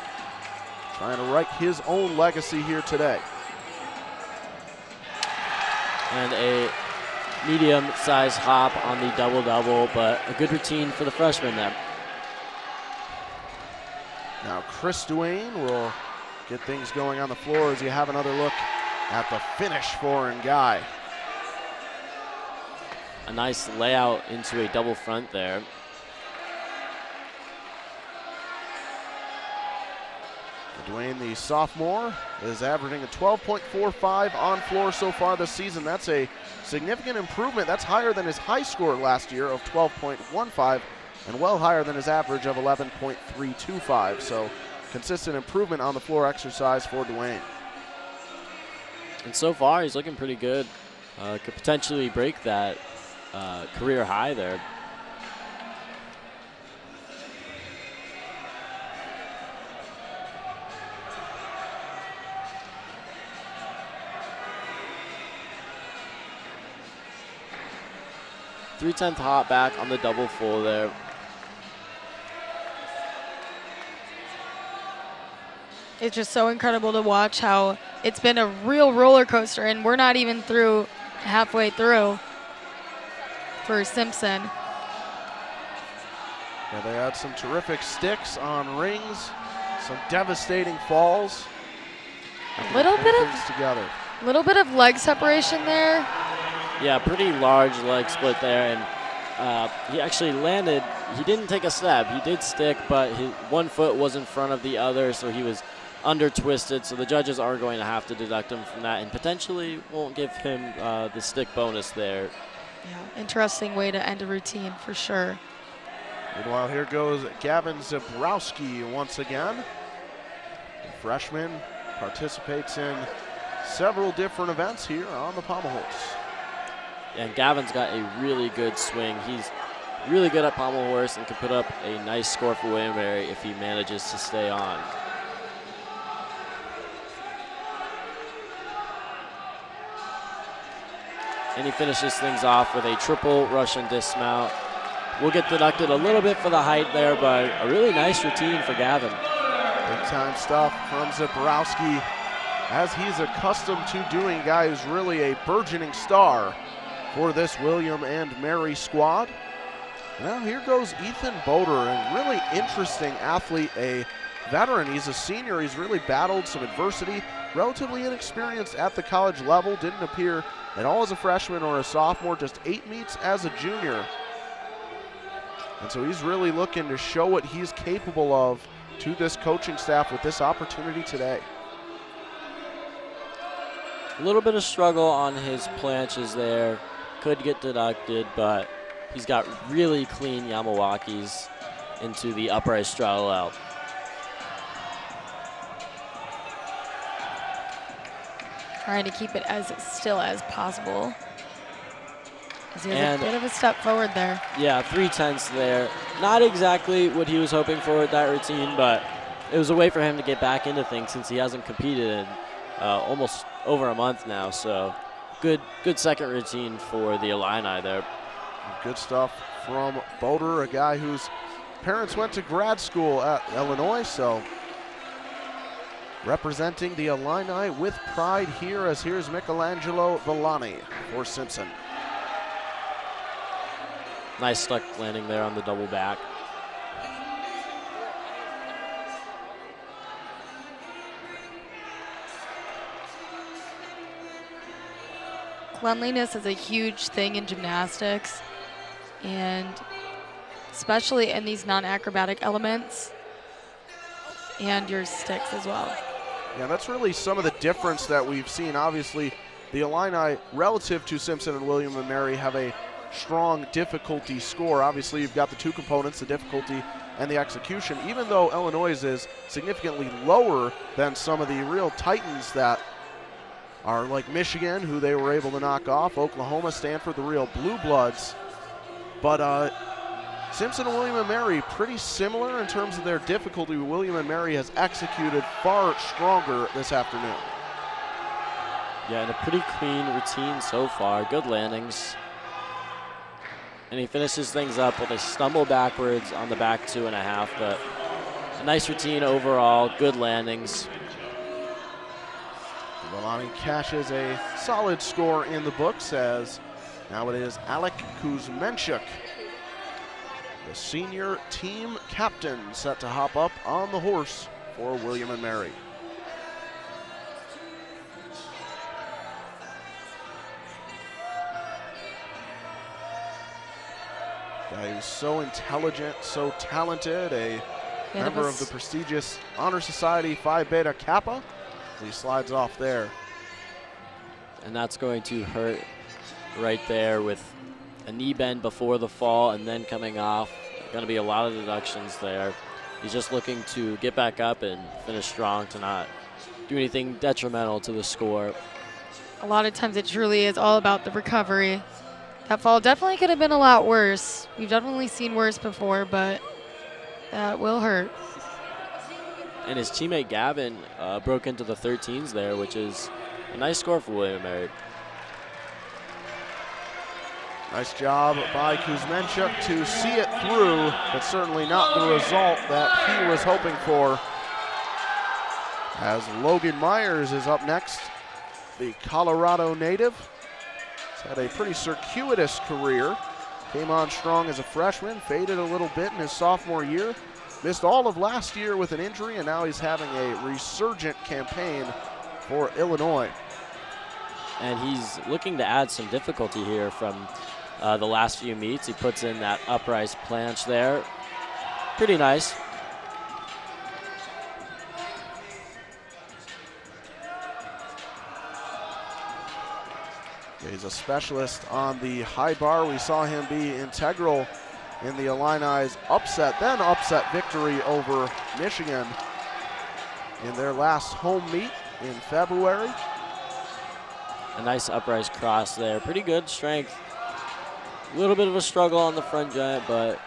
Trying to write his own legacy here today. And a medium-sized hop on the double-double, but a good routine for the freshman there. Now Chris Duane will get things going on the floor as you have another look at the finish for Guy. A nice layout into a double front there. Duane, the sophomore, is averaging a 12.45 on floor so far this season. That's a significant improvement. That's higher than his high score last year of 12.15 and well higher than his average of 11.325. So consistent improvement on the floor exercise for Duane. And so far, he's looking pretty good. Could potentially break that career high there. Three-tenth hop back on the double full there. It's just so incredible to watch how it's been a real roller coaster, and we're not even halfway through for Simpson. Yeah, they had some terrific sticks on rings, some devastating falls. A little bit of leg separation there. Yeah, pretty large leg split there, and he actually landed. He didn't take a step. He did stick, but his one foot was in front of the other, so he was under twisted. So the judges are going to have to deduct him from that, and potentially won't give him the stick bonus there. Yeah, interesting way to end a routine for sure. Meanwhile, here goes Gavin Zabrowski once again. The freshman participates in several different events here on the pommel horse. And Gavin's got a really good swing. He's really good at pommel horse and can put up a nice score for William & Mary if he manages to stay on. And he finishes things off with a triple Russian dismount. We'll get deducted a little bit for the height there, but a really nice routine for Gavin. Big time stuff from Zabrowski, as he's accustomed to doing. A guy who's really a burgeoning star for this William & Mary squad. Now here goes Ethan Boder, a really interesting athlete, a veteran. He's a senior. He's really battled some adversity, relatively inexperienced at the college level, didn't appear at all as a freshman or a sophomore, just 8 meets as a junior. And so he's really looking to show what he's capable of to this coaching staff with this opportunity today. A little bit of struggle on his planches there. Could get deducted, but he's got really clean Yamawakis into the upright straddle out. Trying to keep it as still as possible. As he has a bit of a step forward there. Yeah, 3/10 there. Not exactly what he was hoping for with that routine, but it was a way for him to get back into things since he hasn't competed in almost over a month now. So good second routine for the Illini there. Good stuff from Boder, a guy whose parents went to grad school at Illinois, so representing the Illini with pride here, as here's Michelangelo Villani for Simpson. Nice stuck landing there on the double back. Cleanliness is a huge thing in gymnastics, and especially in these non-acrobatic elements and your sticks as well. Yeah, that's really some of the difference that we've seen. Obviously, the Illini, relative to Simpson and William & Mary, have a strong difficulty score. Obviously, you've got the two components, the difficulty and the execution, even though Illinois is significantly lower than some of the real titans that are like Michigan, who they were able to knock off, Oklahoma, Stanford, the real blue bloods. But Simpson and William & Mary pretty similar in terms of their difficulty. William & Mary has executed far stronger this afternoon. Yeah, and a pretty clean routine so far. Good landings. And he finishes things up with a stumble backwards on the back 2.5, but a nice routine overall, good landings. Villani cashes a solid score in the books as now it is Alec Kuzmenchuk, the senior team captain, set to hop up on the horse for William & Mary. Guy who's so intelligent, so talented, a member of the prestigious Honor Society Phi Beta Kappa. He slides off there. And that's going to hurt right there with a knee bend before the fall and then coming off. Going to be a lot of deductions there. He's just looking to get back up and finish strong to not do anything detrimental to the score. A lot of times it truly is all about the recovery. That fall definitely could have been a lot worse. We've definitely seen worse before, but that will hurt. And his teammate Gavin broke into the 13s there, which is a nice score for William & Mary. Nice job by Kuzmenchuk to see it through, but certainly not the result that he was hoping for. As Logan Myers is up next, the Colorado native. He's had a pretty circuitous career. Came on strong as a freshman, faded a little bit in his sophomore year. Missed all of last year with an injury, and now he's having a resurgent campaign for Illinois. And he's looking to add some difficulty here from the last few meets. He puts in that uprise planche there. Pretty nice. He's a specialist on the high bar. We saw him be integral in the Illini's upset victory over Michigan in their last home meet in February. A nice uprise cross there. Pretty good strength. A little bit of a struggle on the front giant, but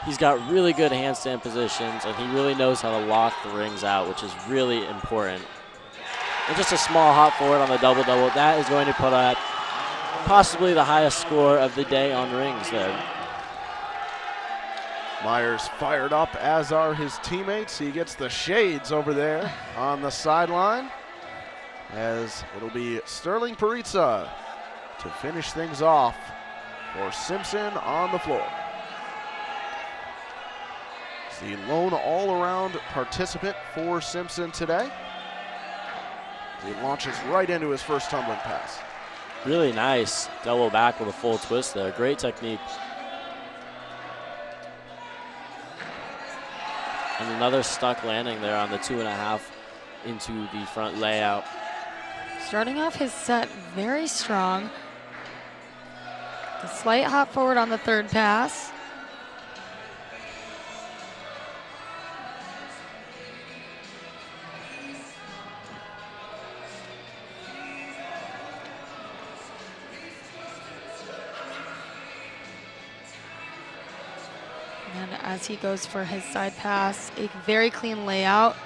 he's got really good handstand positions, and he really knows how to lock the rings out, which is really important. And just a small hop forward on the double-double. That is going to put up possibly the highest score of the day on rings there. Myers fired up, as are his teammates. He gets the shades over there on the sideline, as it'll be Sterling Paritza to finish things off for Simpson on the floor. He's the lone all-around participant for Simpson today. He launches right into his first tumbling pass. Really nice double back with a full twist there. Great technique. And another stuck landing there on the 2.5 into the front layout. Starting off his set very strong. A slight hop forward on the third pass. And as he goes for his side pass, a very clean layout.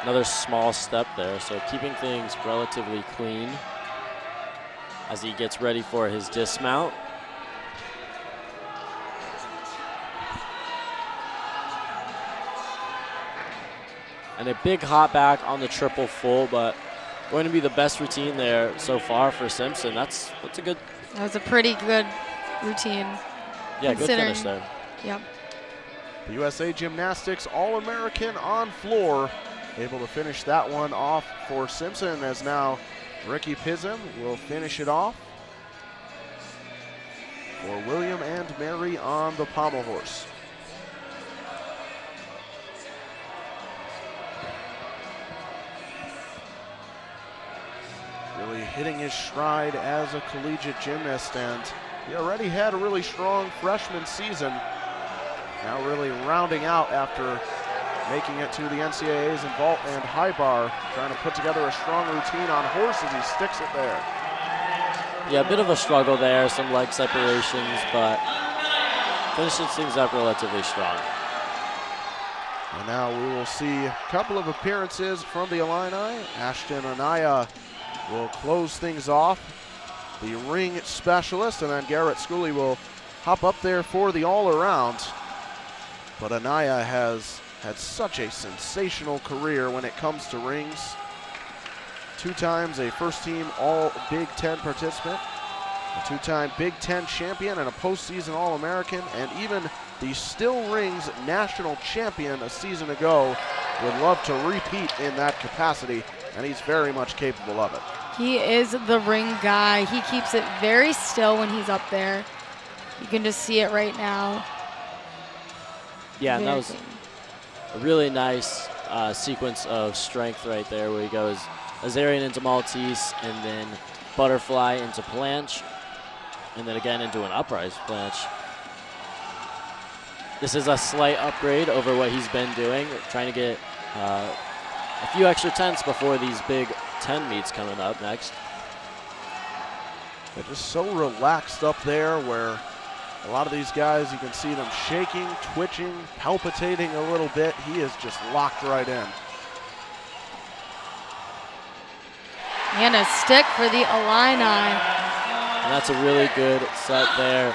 Another small step there, so keeping things relatively clean as he gets ready for his dismount. And a big hop back on the triple full, but going to be the best routine there so far for Simpson. That's a good. That was a pretty good routine. Yeah, good finish there. Yep. The USA Gymnastics All-American on floor, able to finish that one off for Simpson, as now Ricky Pism will finish it off for William and Mary on the pommel horse. Really hitting his stride as a collegiate gymnast, and he already had a really strong freshman season. now really rounding out after making it to the NCAAs in vault and high bar, trying to put together a strong routine on horse as he sticks it there. Yeah, a bit of a struggle there, some leg separations, but finishes things up relatively strong. And now we will see a couple of appearances from the Illini. Ashton Anaya will close things off, the ring specialist, and then Garrett Schooley will hop up there for the all-around. But Anaya has had such a sensational career when it comes to rings. 2 times a first-team All-Big Ten participant, a 2-time Big Ten champion, and a postseason All-American, and even the Still Rings national champion a season ago. Would love to repeat in that capacity, and he's very much capable of it. He is the ring guy. He keeps it very still when he's up there. You can just see it right now. Yeah, and that was a really nice sequence of strength right there, where he goes Azarian into Maltese, and then butterfly into planche, and then again into an uprise planche. This is a slight upgrade over what he's been doing, trying to get a few extra tenths before these Big Ten meets coming up next. They're just so relaxed up there, where a lot of these guys, you can see them shaking, twitching, palpitating a little bit. He is just locked right in. And a stick for the Illini. And that's a really good set there.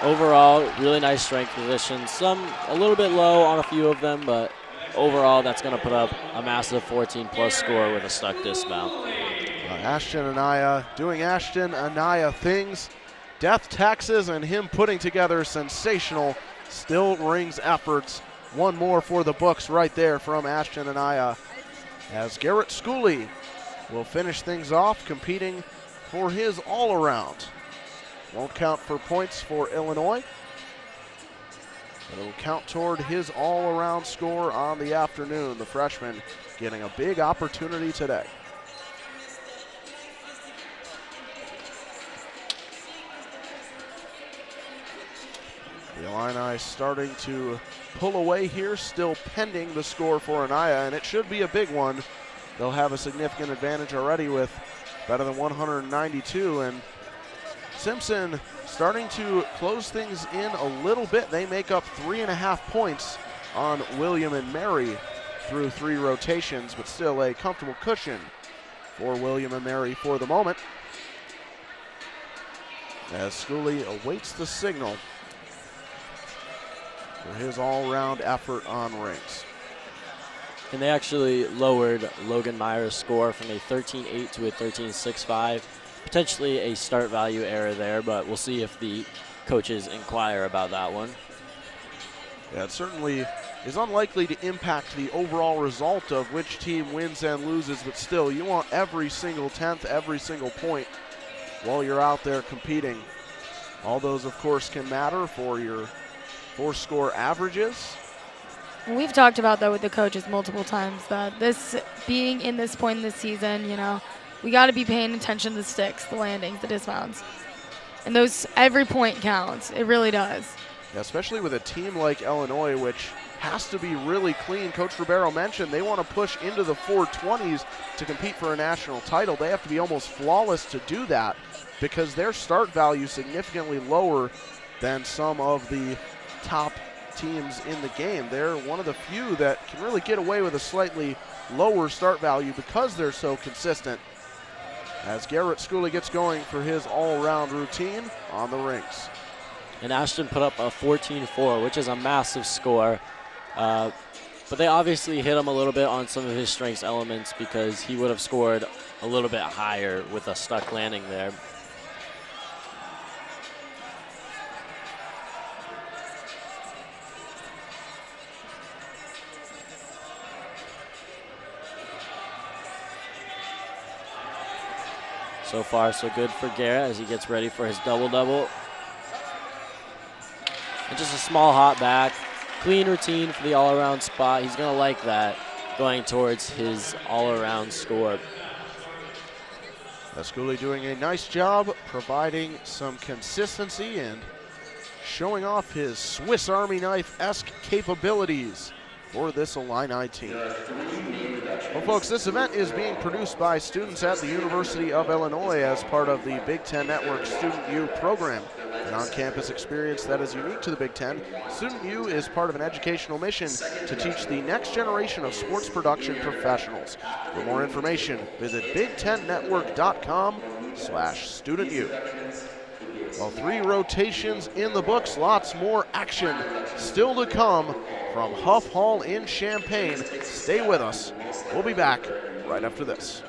Overall, really nice strength positions. Some a little bit low on a few of them, but overall, that's going to put up a massive 14+ score with a stuck dismount. Ashton Anaya doing Ashton Anaya things. Death taxes and him putting together sensational Still Rings efforts. One more for the books right there from Ashton Anaya, as Garrett Schooley will finish things off competing for his all-around. Won't count for points for Illinois, but it'll count toward his all-around score on the afternoon. The freshman getting a big opportunity today. The Illini starting to pull away here, still pending the score for Anaya, and it should be a big one. They'll have a significant advantage already with better than 192, and Simpson starting to close things in a little bit. They make up 3.5 points on William and Mary through 3 rotations, but still a comfortable cushion for William and Mary for the moment, as Schooley awaits the signal for his all-round effort on rings. And they actually lowered Logan Meyer's score from a 13.8 to a 13.65. Potentially a start value error there, but we'll see if the coaches inquire about that one. Yeah, it certainly is unlikely to impact the overall result of which team wins and loses, but still, you want every single tenth, every single point while you're out there competing. All those, of course, can matter for your 4-score averages. We've talked about that with the coaches multiple times, that this being in this point in the season, you know, we got to be paying attention to the sticks, the landings, the dismounts. And those, every point counts. It really does. Yeah, especially with a team like Illinois, which has to be really clean. Coach Ribeiro mentioned they want to push into the 420s to compete for a national title. They have to be almost flawless to do that, because their start value is significantly lower than some of the top teams in the game. They're one of the few that can really get away with a slightly lower start value because they're so consistent. As Garrett Schooley gets going for his all-around routine on the rings. And Ashton put up a 14.4, which is a massive score. But they obviously hit him a little bit on some of his strengths elements, because he would have scored a little bit higher with a stuck landing there. So far, so good for Garrett as he gets ready for his double-double. And just a small hop back. Clean routine for the all-around spot. He's going to like that going towards his all-around score. Schooley doing a nice job providing some consistency and showing off his Swiss Army knife-esque capabilities for this Illini team. Well, folks, this event is being produced by students at the University of Illinois as part of the Big Ten Network Student U program, an on-campus experience that is unique to the Big Ten. Student U is part of an educational mission to teach the next generation of sports production professionals. For more information, visit bigtennetwork.com/studentu. Well, 3 rotations in the books, lots more action still to come from Huff Hall in Champaign. Stay with us. We'll be back right after this.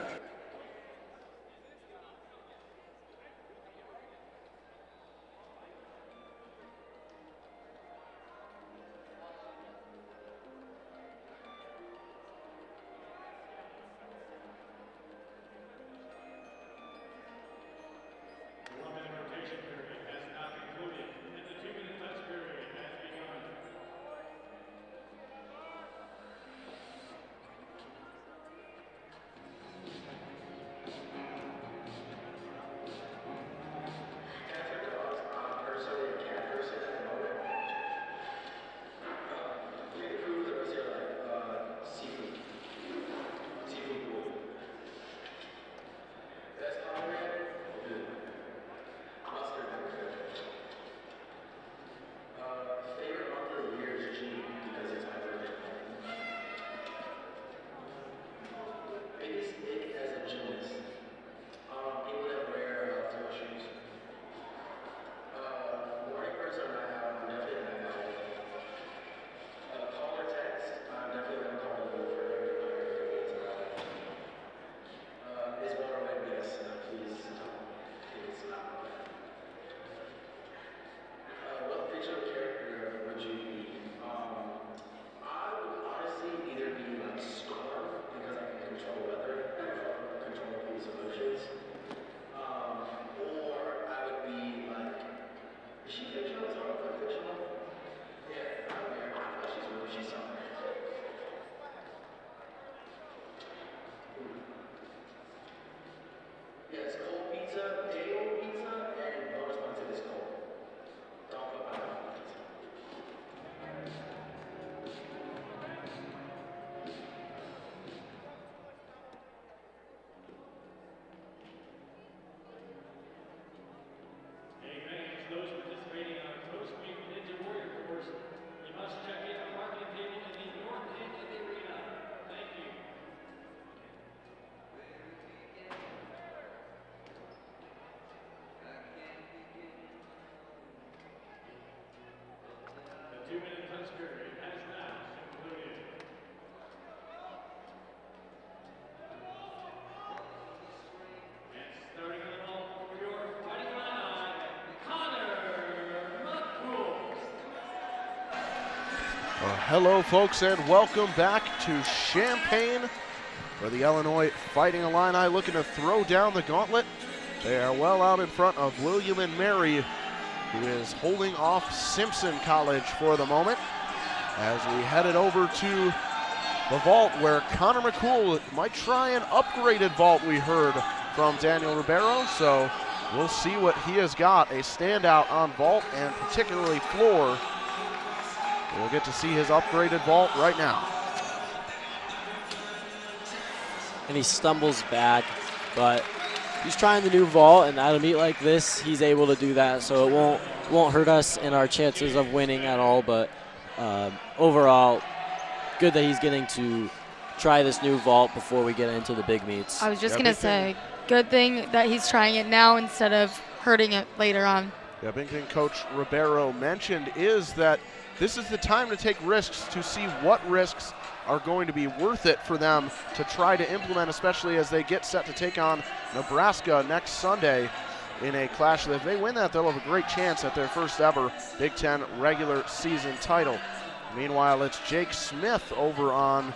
Well, hello, folks, and welcome back to Champaign, where the Illinois Fighting Illini looking to throw down the gauntlet. They are well out in front of William and Mary, who is holding off Simpson College for the moment. As we headed over to the vault, where Connor McCool might try an upgraded vault, we heard from Daniel Ribeiro. So we'll see what he has got, a standout on vault and particularly floor. We'll get to see his upgraded vault right now. And he stumbles back, but he's trying the new vault, and at a meet like this, he's able to do that, so it won't hurt us in our chances of winning at all. But overall, good that he's getting to try this new vault before we get into the big meets. I was just going to say, good thing that he's trying it now instead of hurting it later on. Yeah, big thing Coach Ribeiro mentioned is that this is the time to take risks, to see what risks are going to be worth it for them to try to implement, especially as they get set to take on Nebraska next Sunday in a clash that if they win that, they'll have a great chance at their first ever Big Ten regular season title. Meanwhile, it's Jake Smith over on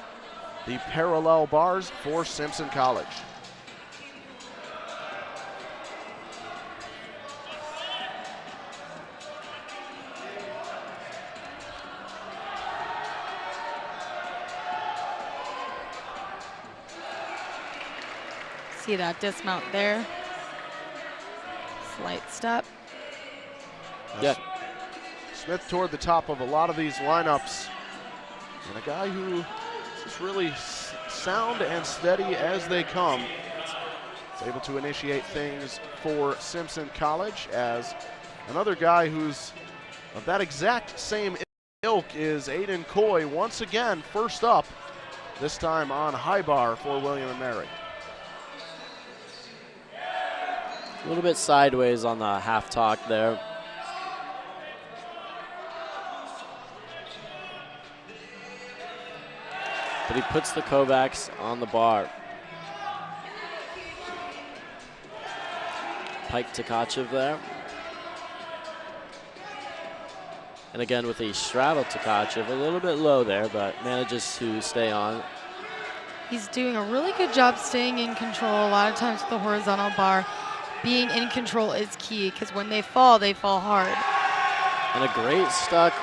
the parallel bars for Simpson College. See that dismount there? Slight step. Yeah. Smith toward the top of a lot of these lineups, and a guy who is just really sound and steady as they come. Is able to initiate things for Simpson College, as another guy who's of that exact same ilk is Aiden Coy, once again first up, this time on high bar for William & Mary. A little bit sideways on the half talk there. But he puts the Kovacs on the bar. Pike Tkachev there. And again with a straddle Tkachev, a little bit low there, but manages to stay on. He's doing a really good job staying in control. A lot of times with the horizontal bar, being in control is key, because when they fall hard. And a great stuck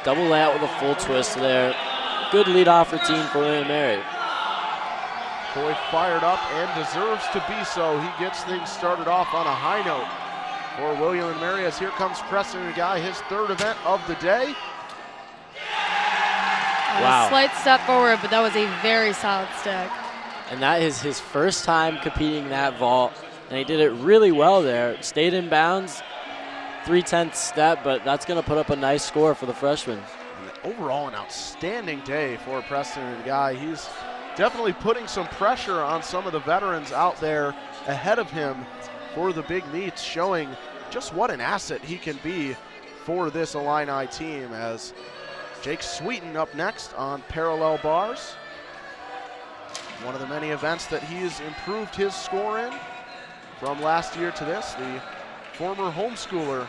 double layout with a full twist there. Good leadoff routine for William & Mary. Coy fired up and deserves to be so. He gets things started off on a high note for William & Mary, as here comes Preston Guy, his third event of the day. Wow. A slight step forward, but that was a very solid stick. And that is his first time competing that vault, and he did it really well there. Stayed in bounds, 3/10 step, but that's going to put up a nice score for the freshman. And overall, an outstanding day for Preston Guy. He's definitely putting some pressure on some of the veterans out there ahead of him for the big meets, showing just what an asset he can be for this Illini team, as Jake Sweeten up next on parallel bars. One of the many events that he's improved his score in from last year to this. The former homeschooler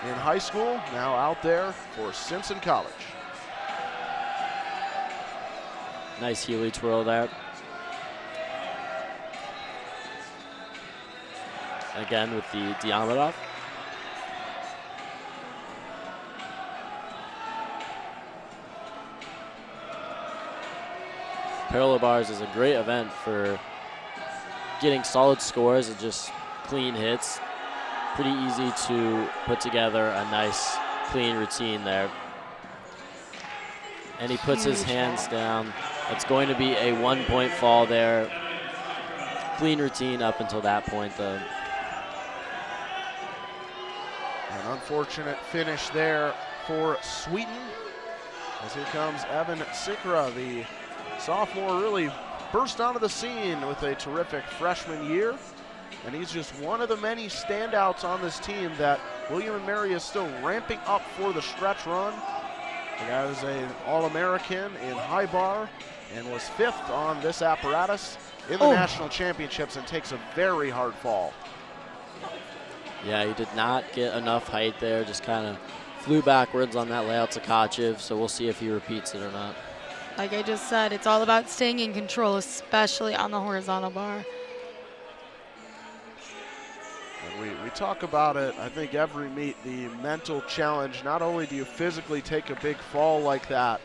in high school, now out there for Simpson College. Nice Healy twirl there. Again with the Diamondov. Parallel bars is a great event for getting solid scores and just clean hits. Pretty easy to put together a nice clean routine there. And he puts his hands down. It's going to be a 1-point fall there. Clean routine up until that point though. An unfortunate finish there for Sweeten, as here comes Evan Sikra, the sophomore, really burst onto the scene with a terrific freshman year, and he's just one of the many standouts on this team that William & Mary is still ramping up for the stretch run. The guy was an All-American in high bar and was 5th on this apparatus in the national championships, and takes a very hard fall. Yeah, he did not get enough height there, just kind of flew backwards on that layout to Tkachev, so we'll see if he repeats it or not. Like I just said, it's all about staying in control, especially on the horizontal bar. And we talk about it, I think, every meet, the mental challenge. Not only do you physically take a big fall like that,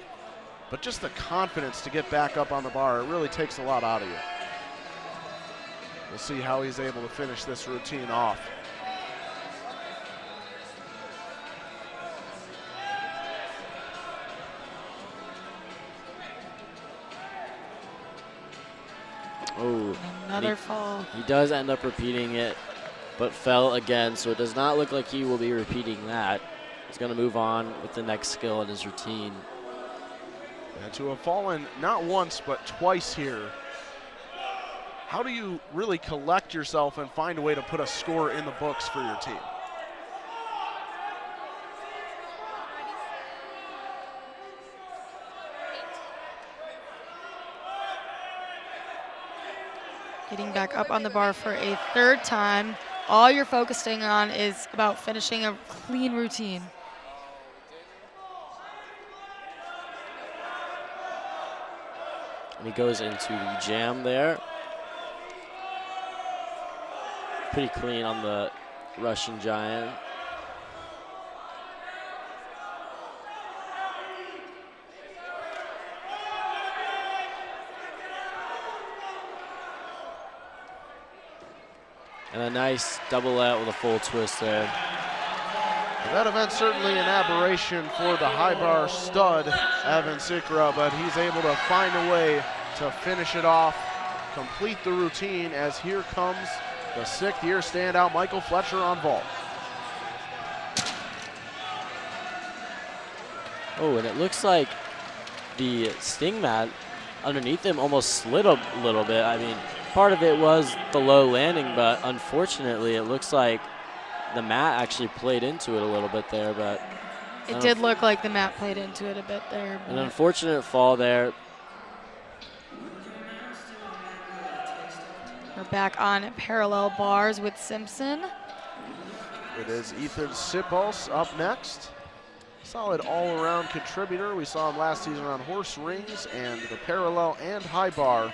but just the confidence to get back up on the bar. It really takes a lot out of you. We'll see how he's able to finish this routine off. Oh, Another fall. He does end up repeating it, but fell again, so it does not look like he will be repeating that. He's going to move on with the next skill in his routine. And to have fallen not once but twice here, how do you really collect yourself and find a way to put a score in the books for your team? Getting back up on the bar for a 3rd time. All you're focusing on is about finishing a clean routine. And he goes into the jam there. Pretty clean on the Russian Giant. And a nice double out with a full twist there. That event's certainly an aberration for the high bar stud, Evan Sikra, but he's able to find a way to finish it off, complete the routine, as here comes the 6th year standout, Michael Fletcher, on vault. Oh, and it looks like the sting mat underneath him almost slid a little bit. I mean, part of it was the low landing, but unfortunately it looks like the mat actually played into it a little bit there. But it did look like the mat played into it a bit there. An unfortunate fall there. We're back on parallel bars with Simpson. It is Ethan Sitbos up next. Solid all-around contributor. We saw him last season on horse rings and the parallel and high bar.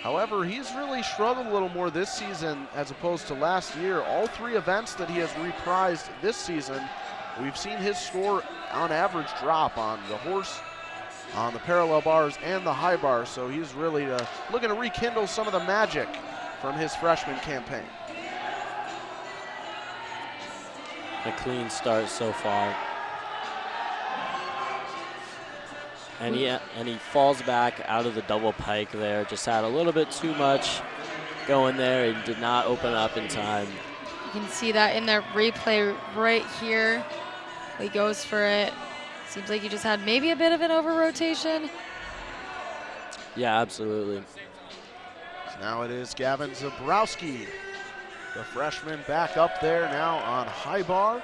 However, he's really struggled a little more this season as opposed to last year. All 3 events that he has reprised this season, we've seen his score on average drop on the horse, on the parallel bars, and the high bar. So he's really looking to rekindle some of the magic from his freshman campaign. A clean start so far. And he falls back out of the double pike there. Just had a little bit too much going there and did not open up in time. You can see that in the replay right here. He goes for it. Seems like he just had maybe a bit of an over-rotation. Yeah, absolutely. So now it is Gavin Zabrowski, the freshman, back up there now on high bar.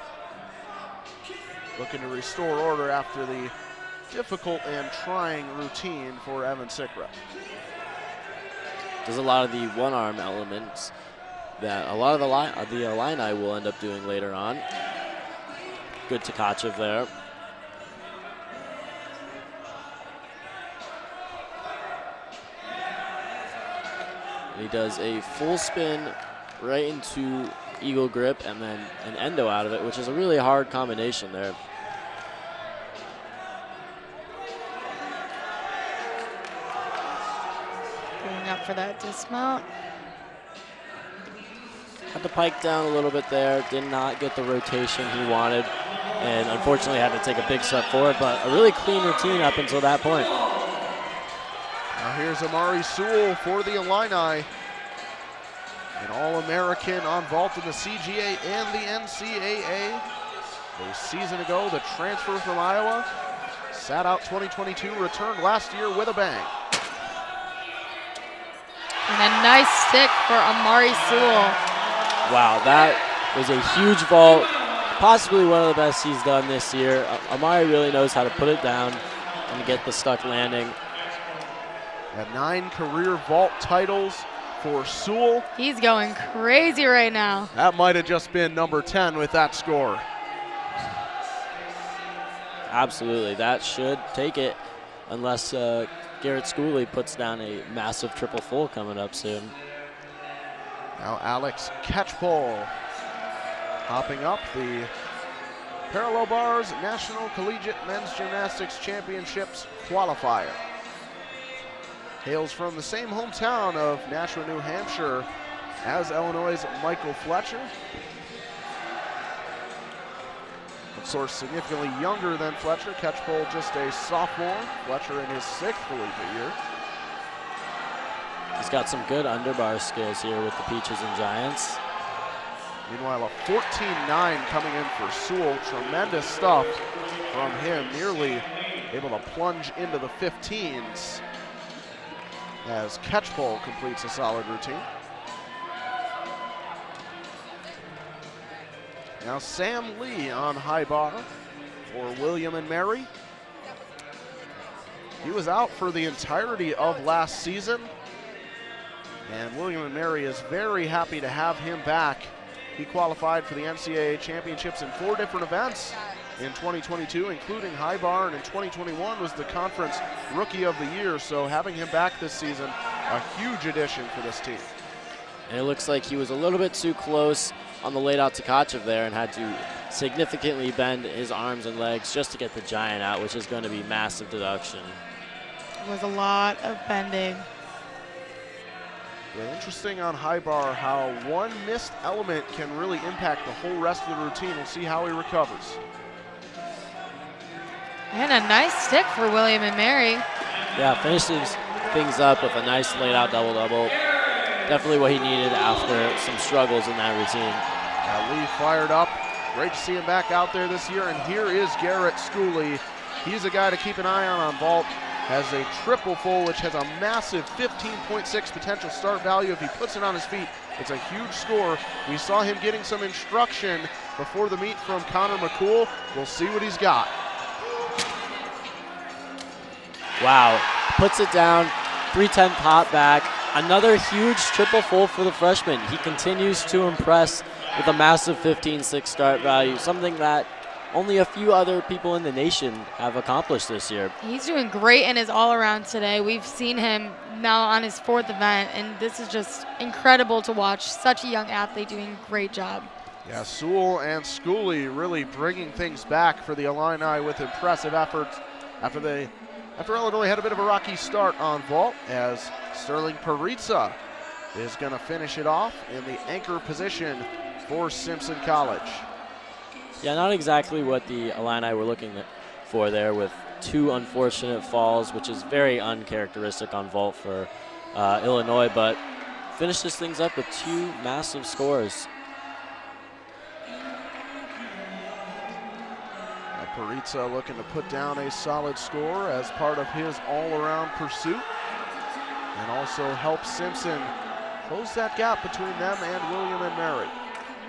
Looking to restore order after the difficult and trying routine for Evan Sikra. There's a lot of the one-arm elements that a lot of the Illini will end up doing later on. Good Tkachev there. And he does a full spin right into eagle grip and then an endo out of it, which is a really hard combination there. Going up for that dismount. Had the pike down a little bit there, did not get the rotation he wanted, and unfortunately had to take a big step forward, but a really clean routine up until that point. Now here's Amari Sewell for the Illini. An All-American on vault in the CGA and the NCAA. A season ago, the transfer from Iowa, sat out 2022, returned last year with a bang. And a nice stick for Amari Sewell. Wow, that was a huge vault, possibly one of the best he's done this year. Amari really knows how to put it down and get the stuck landing. At 9 career vault titles for Sewell. He's going crazy right now. That might have just been number 10 with that score. Absolutely, that should take it unless Garrett Schooley puts down a massive triple full coming up soon. Now Alex Catchpole hopping up the Parallel Bars National Collegiate Men's Gymnastics Championships qualifier. Hails from the same hometown of Nashua, New Hampshire as Illinois' Michael Fletcher. Of course, significantly younger than Fletcher. Catchpole just a sophomore. Fletcher in his 6th collegiate year. He's got some good underbar skills here with the Peaches and Giants. Meanwhile, a 14.9 coming in for Sewell. Tremendous stuff from him. Nearly able to plunge into the 15s as Catchpole completes a solid routine. Now Sam Lee on high bar for William and Mary. He was out for the entirety of last season, and William and Mary is very happy to have him back. He qualified for the NCAA championships in 4 different events in 2022, including high bar, and in 2021 was the conference rookie of the year. So having him back this season, a huge addition for this team. And it looks like he was a little bit too close on the laid out Tkachev there and had to significantly bend his arms and legs just to get the giant out, which is going to be massive deduction. It was a lot of bending. Interesting on high bar how one missed element can really impact the whole rest of the routine. We'll see how he recovers. And a nice stick for William and Mary. Yeah, finishes things up with a nice laid out double-double. Definitely what he needed after some struggles in that routine. Lee fired up. Great to see him back out there this year. And here is Garrett Schooley. He's a guy to keep an eye on vault. Has a triple full, which has a massive 15.6 potential start value. If he puts it on his feet, it's a huge score. We saw him getting some instruction before the meet from Connor McCool. We'll see what he's got. Wow, puts it down, 310 pop back. Another huge triple full for the freshman. He continues to impress with a massive 15.6 start value, something that only a few other people in the nation have accomplished this year. He's doing great in his all-around today. We've seen him now on his 4th event, and this is just incredible to watch. Such a young athlete doing a great job. Yeah, Sewell and Schooley really bringing things back for the Illini with impressive efforts after Illinois had a bit of a rocky start on vault, as Sterling Paritza is going to finish it off in the anchor position for Simpson College. Yeah, not exactly what the Illini were looking for there, with 2 unfortunate falls, which is very uncharacteristic on vault for Illinois, but finishes things up with 2 massive scores. Paritza looking to put down a solid score as part of his all-around pursuit, and also help Simpson close that gap between them and William and Mary.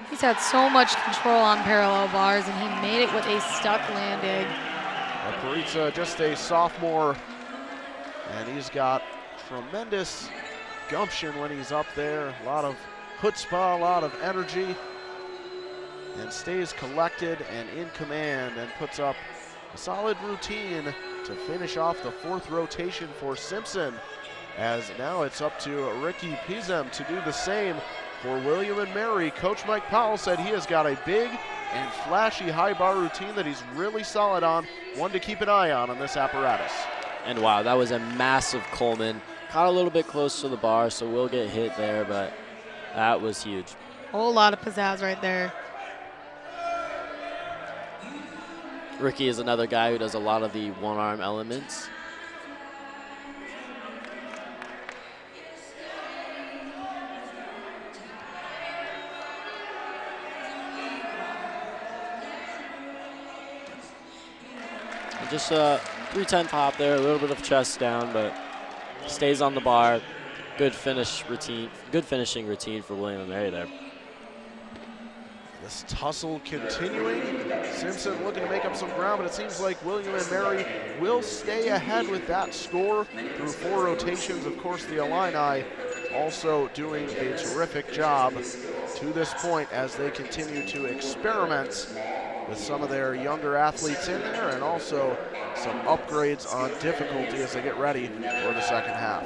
He's had so much control on parallel bars, and he made it with a stuck landing. Paritza, just a sophomore, and he's got tremendous gumption when he's up there. A lot of chutzpah, a lot of energy, and stays collected and in command and puts up a solid routine to finish off the 4th rotation for Simpson, as now it's up to Ricky Pizem to do the same for William and Mary. Coach Mike Powell said he has got a big and flashy high bar routine that he's really solid on, one to keep an eye on this apparatus. And wow, that was a massive Coleman. Caught a little bit close to the bar, so we'll get hit there, but that was huge. Whole lot of pizzazz right there. Ricky is another guy who does a lot of the one-arm elements. And just a 310 pop there, a little bit of chest down, but stays on the bar. Good finishing routine for William and Mary there. This tussle continuing. Simpson looking to make up some ground, but it seems like William and Mary will stay ahead with that score through 4 rotations. Of course, the Illini also doing a terrific job to this point as they continue to experiment with some of their younger athletes in there, and also some upgrades on difficulty as they get ready for the second half.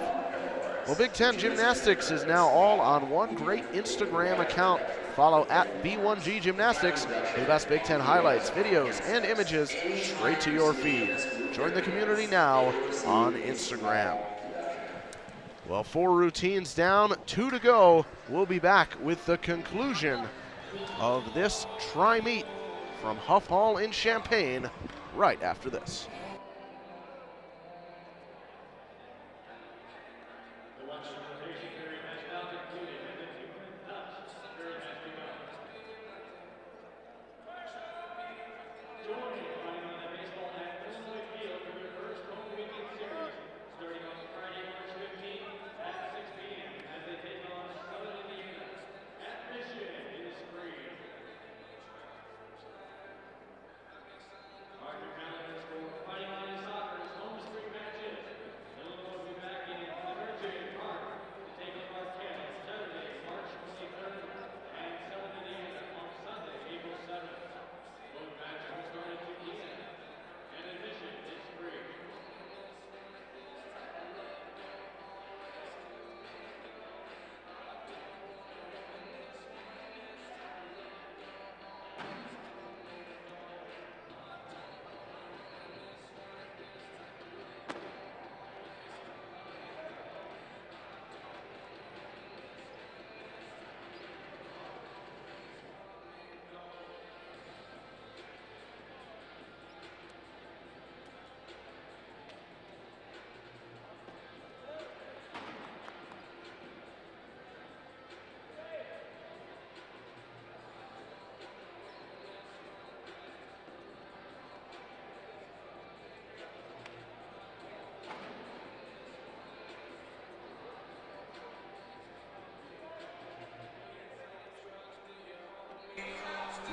Well, Big Ten Gymnastics is now all on one great Instagram account. Follow at B1G Gymnastics for the best Big Ten highlights, videos, and images straight to your feed. Join the community now on Instagram. Well, 4 routines down, 2 to go. We'll be back with the conclusion of this tri-meet from Huff Hall in Champaign right after this.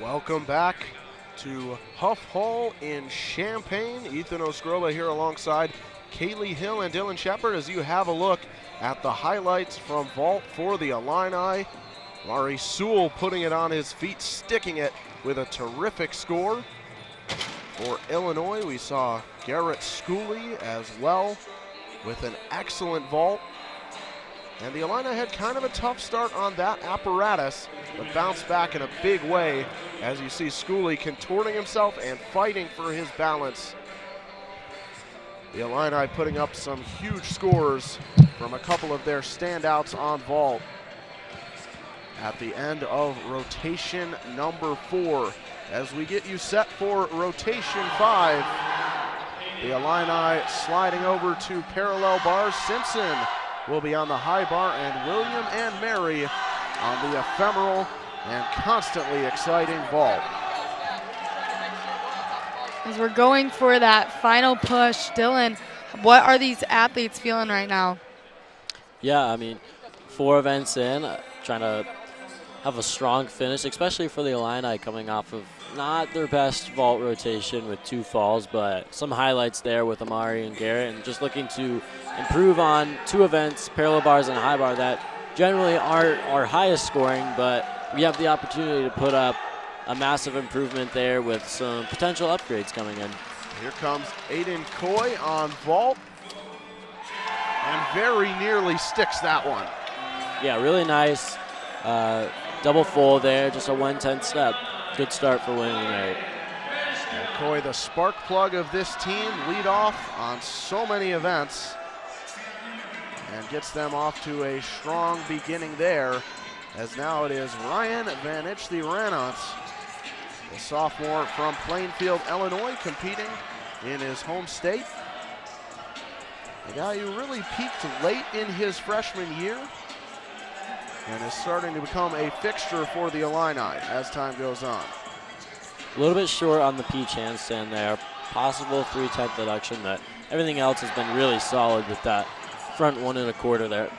Welcome back to Huff Hall in Champaign. Ethan Oscrola here alongside Kaylee Hill and Dylan Shepard as you have a look at the highlights from vault for the Illini. Laurie Sewell putting it on his feet, sticking it with a terrific score. For Illinois, we saw Garrett Schooley as well with an excellent vault. And the Illini had kind of a tough start on that apparatus, but bounced back in a big way as you see Schooley contorting himself and fighting for his balance. The Illini putting up some huge scores from a couple of their standouts on vault. At the end of rotation number 4, as we get you set for rotation 5, the Illini sliding over to parallel bars. Simpson will be on the high bar, and William and Mary on the ephemeral and constantly exciting vault. As we're going for that final push, Dylan, what are these athletes feeling right now? Yeah, I mean, 4 events in, trying to have a strong finish, especially for the Illini coming off of not their best vault rotation with 2 falls, but some highlights there with Amari and Garrett, and just looking to improve on 2 events, parallel bars and high bar, that generally aren't our highest scoring, but we have the opportunity to put up a massive improvement there with some potential upgrades coming in. Here comes Aiden Coy on vault, and very nearly sticks that one. Yeah, really nice. Double full there, just a 110 step. Good start for William and Mary. And Coy, the spark plug of this team, lead off on so many events and gets them off to a strong beginning there, as now it is Ryan Van Ranant, the sophomore from Plainfield, Illinois, competing in his home state. A guy who really peaked late in his freshman year and is starting to become a fixture for the Illini as time goes on. A little bit short on the peach handstand there. Possible 3/10 deduction, but everything else has been really solid with that front 1 1/4 there.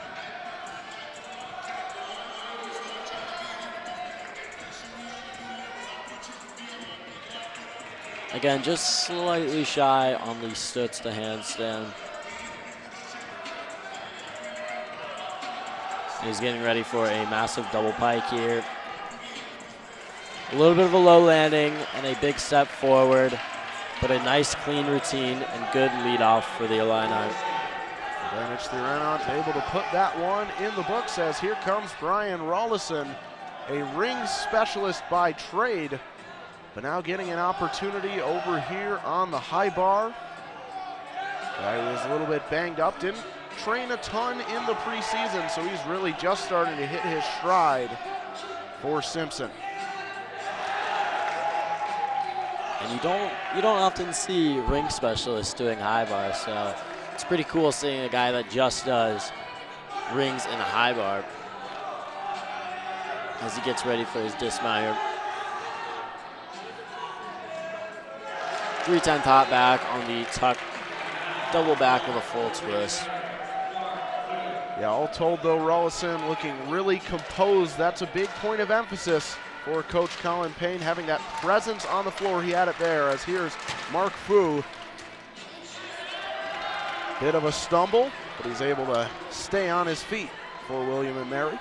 Again, just slightly shy on the stutz to handstand. He's getting ready for a massive double pike here. A little bit of a low landing and a big step forward, but a nice clean routine and good lead off for the Illini. Advantage the Renault able to put that one in the books, as here comes Brian Rollison, a ring specialist by trade, but now getting an opportunity over here on the high bar. Guy was a little bit banged up, didn't train a ton in the preseason, so he's really just starting to hit his stride for Simpson. And you don't often see ring specialists doing high bar, so it's pretty cool seeing a guy that just does rings in a high bar as he gets ready for his dismount here. 310 top back on the tuck, double back with a full twist. Yeah, all told though, Rollison looking really composed. That's a big point of emphasis for Coach Colin Payne, having that presence on the floor. He had it there, as here's Mark Fu. Bit of a stumble, but he's able to stay on his feet for William and Mary.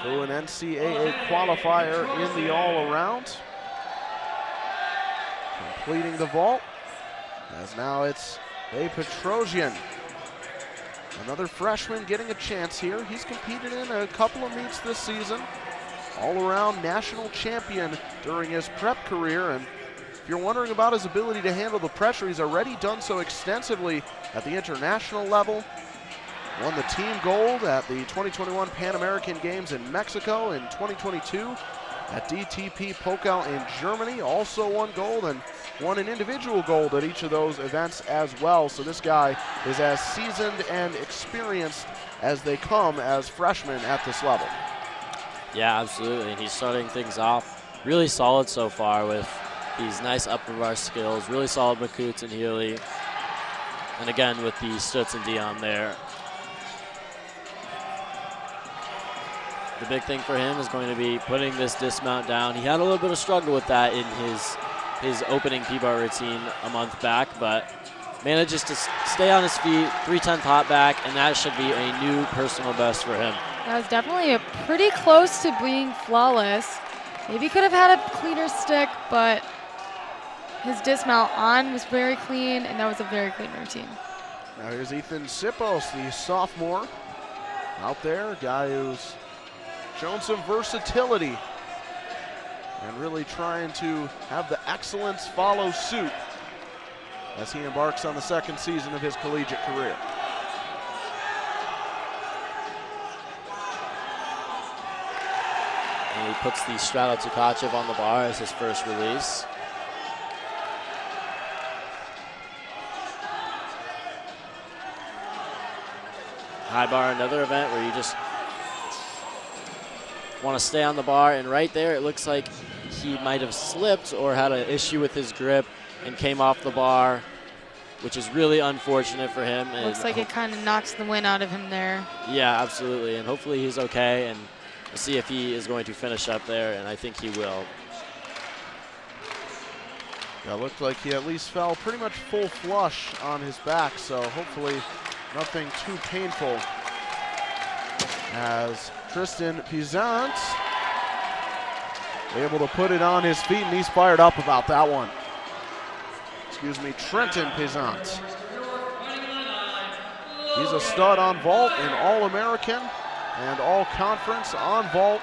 Fu, an NCAA qualifier in the all-around. Completing the vault, as now it's a Petrosian, another freshman getting a chance here. He's competed in a couple of meets this season. All-around national champion during his prep career, and if you're wondering about his ability to handle the pressure, he's already done so extensively at the international level. Won the team gold at the 2021 Pan American Games in Mexico, in 2022 at DTP Pokal in Germany. Also won gold and won an individual gold at each of those events as well. So this guy is as seasoned and experienced as they come as freshmen at this level. Yeah, absolutely. And he's starting things off really solid so far with these nice upper bar skills, really solid Makut's and Healy. And again, with the Stutz and Dion there. The big thing for him is going to be putting this dismount down. He had a little bit of struggle with that in his opening P-bar routine a month back, but manages to stay on his feet, 3/10 hop back, and that should be a new personal best for him. That was definitely pretty close to being flawless. Maybe could have had a cleaner stick, but his dismount on was very clean, and that was a very clean routine. Now here's Ethan Sipos, the sophomore out there, a guy who's shown some versatility and really trying to have the excellence follow suit as he embarks on the second season of his collegiate career. And he puts the straddle Tukachev on the bar as his first release. High bar, another event where you just want to stay on the bar, and right there it looks like he might have slipped or had an issue with his grip and came off the bar, which is really unfortunate for him. Looks like it kind of knocks the wind out of him there. Yeah, absolutely, and hopefully he's okay, and we'll see if he is going to finish up there, and I think he will. Yeah, it looked like he at least fell pretty much full flush on his back, so hopefully nothing too painful as Tristan Pizant able to put it on his feet, and he's fired up about that one. Excuse me, Trenton Pizant. He's a stud on vault, an All-American and All-Conference on vault.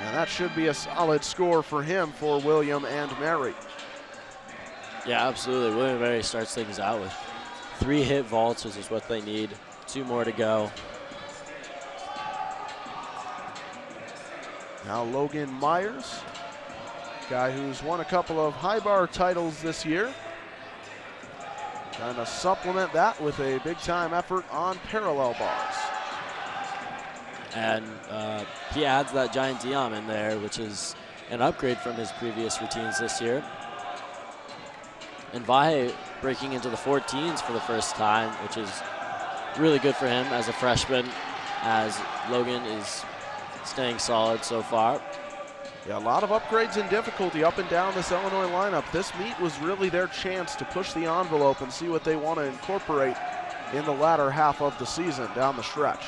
And that should be a solid score for him for William and Mary. Yeah, absolutely. William and Mary starts things out with 3 hit vaults, which is what they need. 2 more to go. Now Logan Myers, guy who's won a couple of high bar titles this year. Trying to supplement that with a big time effort on parallel bars. And he adds that giant Diam in there, which is an upgrade from his previous routines this year. And Vahe breaking into the 14s for the first time, which is really good for him as a freshman, as Logan is staying solid so far. Yeah, a lot of upgrades in difficulty up and down this Illinois lineup. This meet was really their chance to push the envelope and see what they want to incorporate in the latter half of the season down the stretch.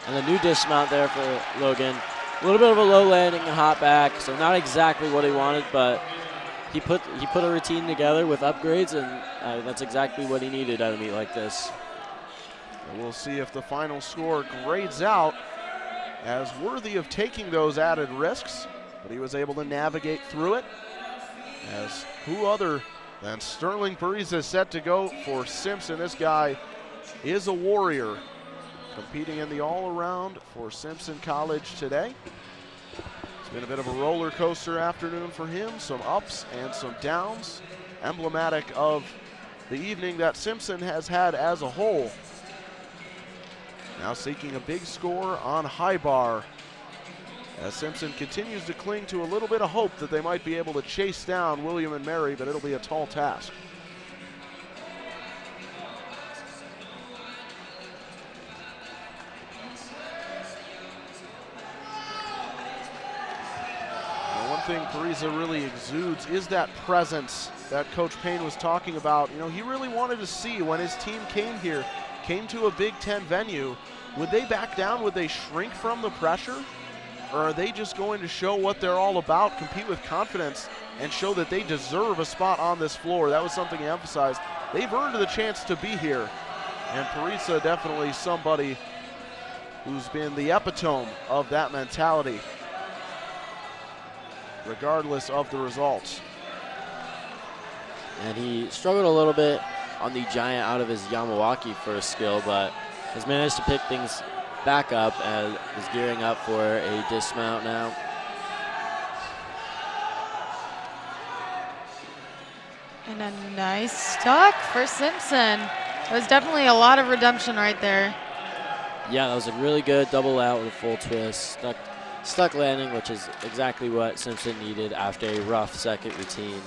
And the new dismount there for Logan. A little bit of a low landing and hop back, so not exactly what he wanted, but he put a routine together with upgrades, and that's exactly what he needed at a meet like this. And we'll see if the final score grades out as worthy of taking those added risks, but he was able to navigate through it, as who other than Sterling Pariza is set to go for Simpson. This guy is a warrior, competing in the all-around for Simpson College today. It's been a bit of a roller coaster afternoon for him, some ups and some downs, emblematic of the evening that Simpson has had as a whole. Now seeking a big score on high bar, as Simpson continues to cling to a little bit of hope that they might be able to chase down William and Mary, but it'll be a tall task. Now, one thing Pariza really exudes is that presence that Coach Payne was talking about. You know, he really wanted to see when his team came here, came to a Big Ten venue, would they back down? Would they shrink from the pressure? Or are they just going to show what they're all about, compete with confidence, and show that they deserve a spot on this floor? That was something he emphasized. They've earned the chance to be here. And Pariza definitely somebody who's been the epitome of that mentality, regardless of the results. And he struggled a little bit on the giant out of his Yamawaki first skill, but has managed to pick things back up and is gearing up for a dismount now. And a nice tuck for Simpson. It was definitely a lot of redemption right there. Yeah, that was a really good double out with a full twist. Stuck landing, which is exactly what Simpson needed after a rough second routine.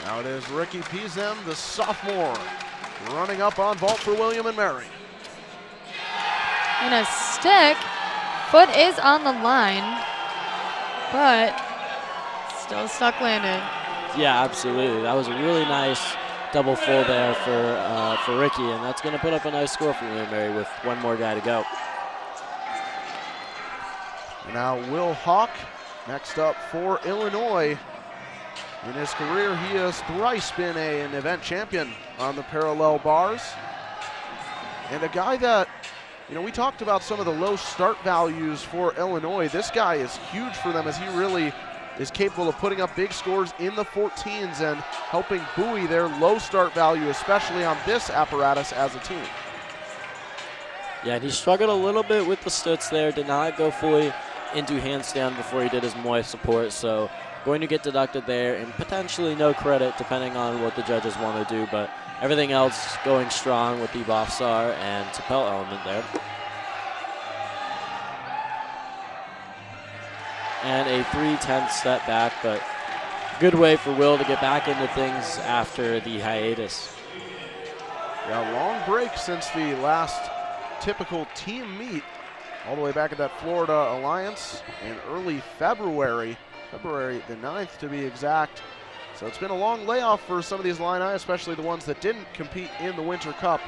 Now it is Ricky Pizem, the sophomore, running up on vault for William and Mary. and a stick. Foot is on the line, but still stuck landing. Yeah, absolutely. That was a really nice double full there for Ricky, and that's going to put up a nice score for William Mary with one more guy to go. Now Will Hawk next up for Illinois. In his career, he has thrice been an event champion on the parallel bars. And a guy that, you know, we talked about some of the low start values for Illinois. This guy is huge for them as he really is capable of putting up big scores in the 14s and helping buoy their low start value, especially on this apparatus as a team. Yeah, and he struggled a little bit with the stutz there, did not go fully into handstand before he did his Muay support, so going to get deducted there and potentially no credit depending on what the judges want to do, but everything else going strong with the Bofsar and Tapel element there. And a 3/10 step back, but good way for Will to get back into things after the hiatus. Yeah, long break since the last typical team meet, all the way back at that Florida Alliance in early February the 9th to be exact. So it's been a long layoff for some of these Illini, especially the ones that didn't compete in the Winter Cup.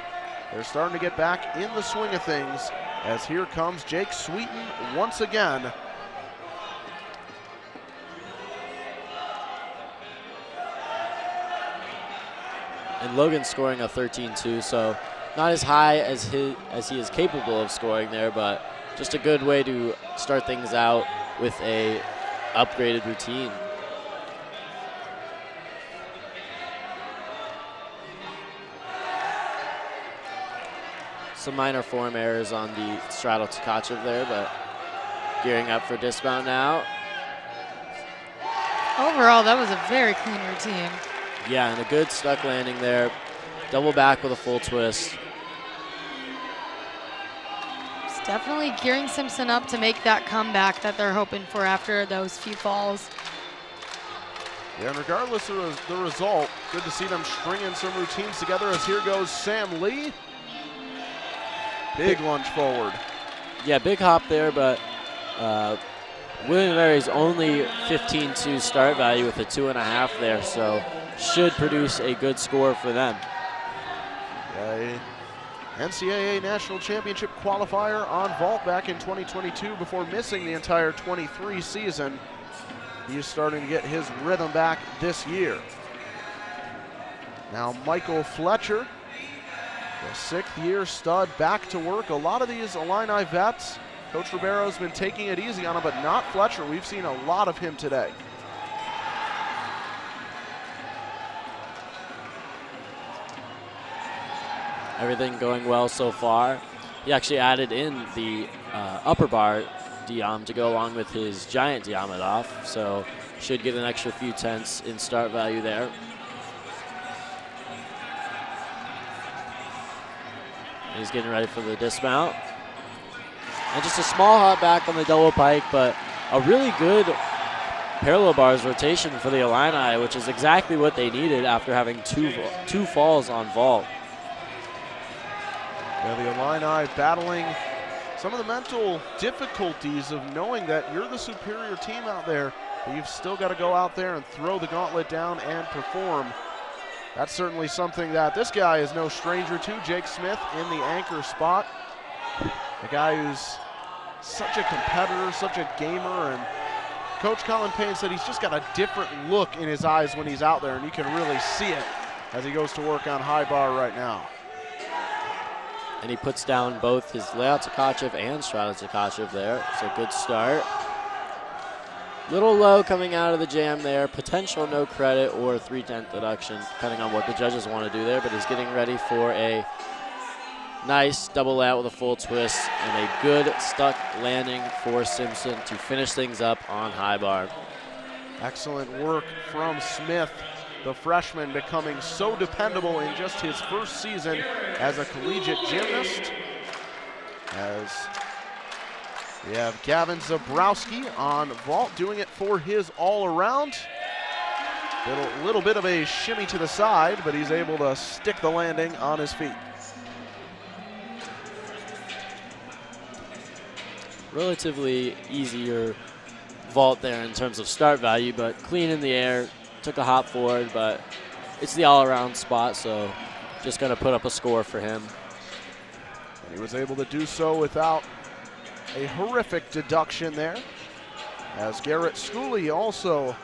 They're starting to get back in the swing of things as here comes Jake Sweeten once again. And Logan's scoring a 13-2, so not as high as he is capable of scoring there, but just a good way to start things out with a upgraded routine. Some minor form errors on the straddle Tkachev there, but gearing up for dismount now. Overall, that was a very clean routine. Yeah, and a good stuck landing there. Double back with a full twist. It's definitely gearing Simpson up to make that comeback that they're hoping for after those few falls. Yeah, and regardless of the result, good to see them stringing some routines together as here goes Sam Lee. Big lunge forward. Yeah, big hop there, but William & Mary's only 15-2 start value with a 2.5 there, so should produce a good score for them. Yeah, NCAA National Championship qualifier on vault back in 2022 before missing the entire 23 season. He's starting to get his rhythm back this year. Now Michael Fletcher, the 6th year stud, back to work. A lot of these Illini vets, Coach Ribeiro's been taking it easy on him, but not Fletcher. We've seen a lot of him today. Everything going well so far. He actually added in the upper bar Diam to go along with his giant Diamondov, so should get an extra few tenths in start value there. He's getting ready for the dismount. And just a small hop back on the double pike, but a really good parallel bars rotation for the Illini, which is exactly what they needed after having two falls on vault. Yeah, the Illini battling some of the mental difficulties of knowing that you're the superior team out there, but you've still got to go out there and throw the gauntlet down and perform. That's certainly something that this guy is no stranger to. Jake Smith in the anchor spot. A guy who's such a competitor, such a gamer, and Coach Colin Payne said he's just got a different look in his eyes when he's out there, and you can really see it as he goes to work on high bar right now. And he puts down both his layout Tkachev and straddle Tkachev there, so good start. Little low coming out of the jam there, potential no credit or 3/10 deduction, depending on what the judges want to do there, but he's getting ready for a nice double layout with a full twist and a good stuck landing for Simpson to finish things up on high bar. Excellent work from Smith, the freshman becoming so dependable in just his first season as a collegiate gymnast. As we have Gavin Zabrowski on vault doing it for his all-around. Little bit of a shimmy to the side, but he's able to stick the landing on his feet. relatively easier vault there in terms of start value, but clean in the air, took a hop forward, but it's the all-around spot, so just going to put up a score for him. And he was able to do so without a horrific deduction there, as Garrett Schooley also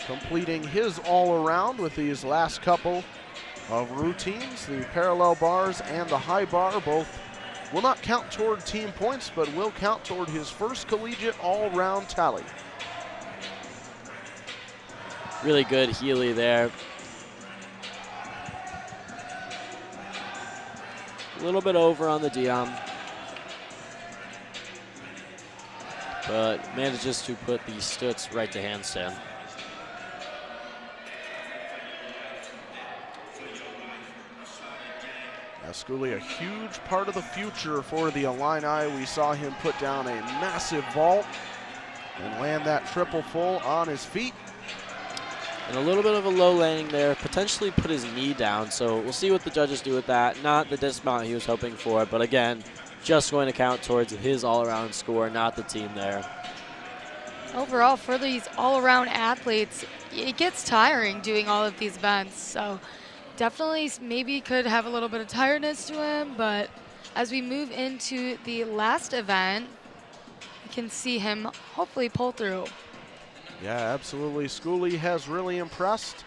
completing his all-around with these last couple of routines. The parallel bars and the high bar both will not count toward team points, but will count toward his first collegiate all-round tally. Really good Healy there. A little bit over on the Diom, but manages to put the Stutz right to handstand. Schooley, a huge part of the future for the Illini. We saw him put down a massive vault and land that triple full on his feet. And a little bit of a low landing there, potentially put his knee down, so we'll see what the judges do with that. Not the dismount he was hoping for, but again, just going to count towards his all-around score, not the team there. Overall, for these all-around athletes, it gets tiring doing all of these events, so definitely maybe could have a little bit of tiredness to him, but as we move into the last event, we can see him hopefully pull through. Yeah, absolutely. Schooley has really impressed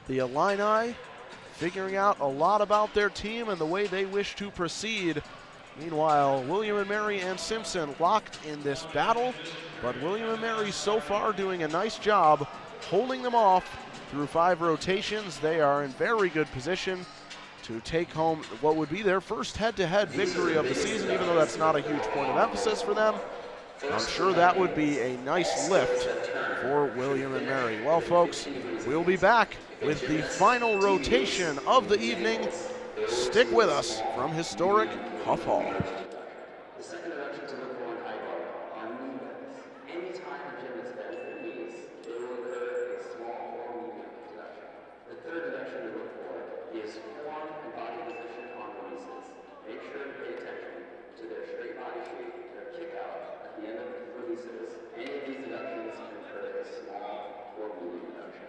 the Illini, figuring out a lot about their team and the way they wish to proceed. Meanwhile, William & Mary and Simpson locked in this battle, but William & Mary so far doing a nice job holding them off through 5 rotations. They are in very good position to take home what would be their first head-to-head victory of the season, even though that's not a huge point of emphasis for them. I'm sure that would be a nice lift for William & Mary. Well, folks, we'll be back with the final rotation of the evening. Stick with us from historic Huff Hall. The second direction to look for an high bar on knee bends. Anytime a gymnast bends their knees, they will occur a small or medium deduction. The third deduction to look for is form and body position on releases. Make sure to pay attention to their straight body shape, their kick out at the end of the releases. Any of these deductions can occur a small or medium deduction.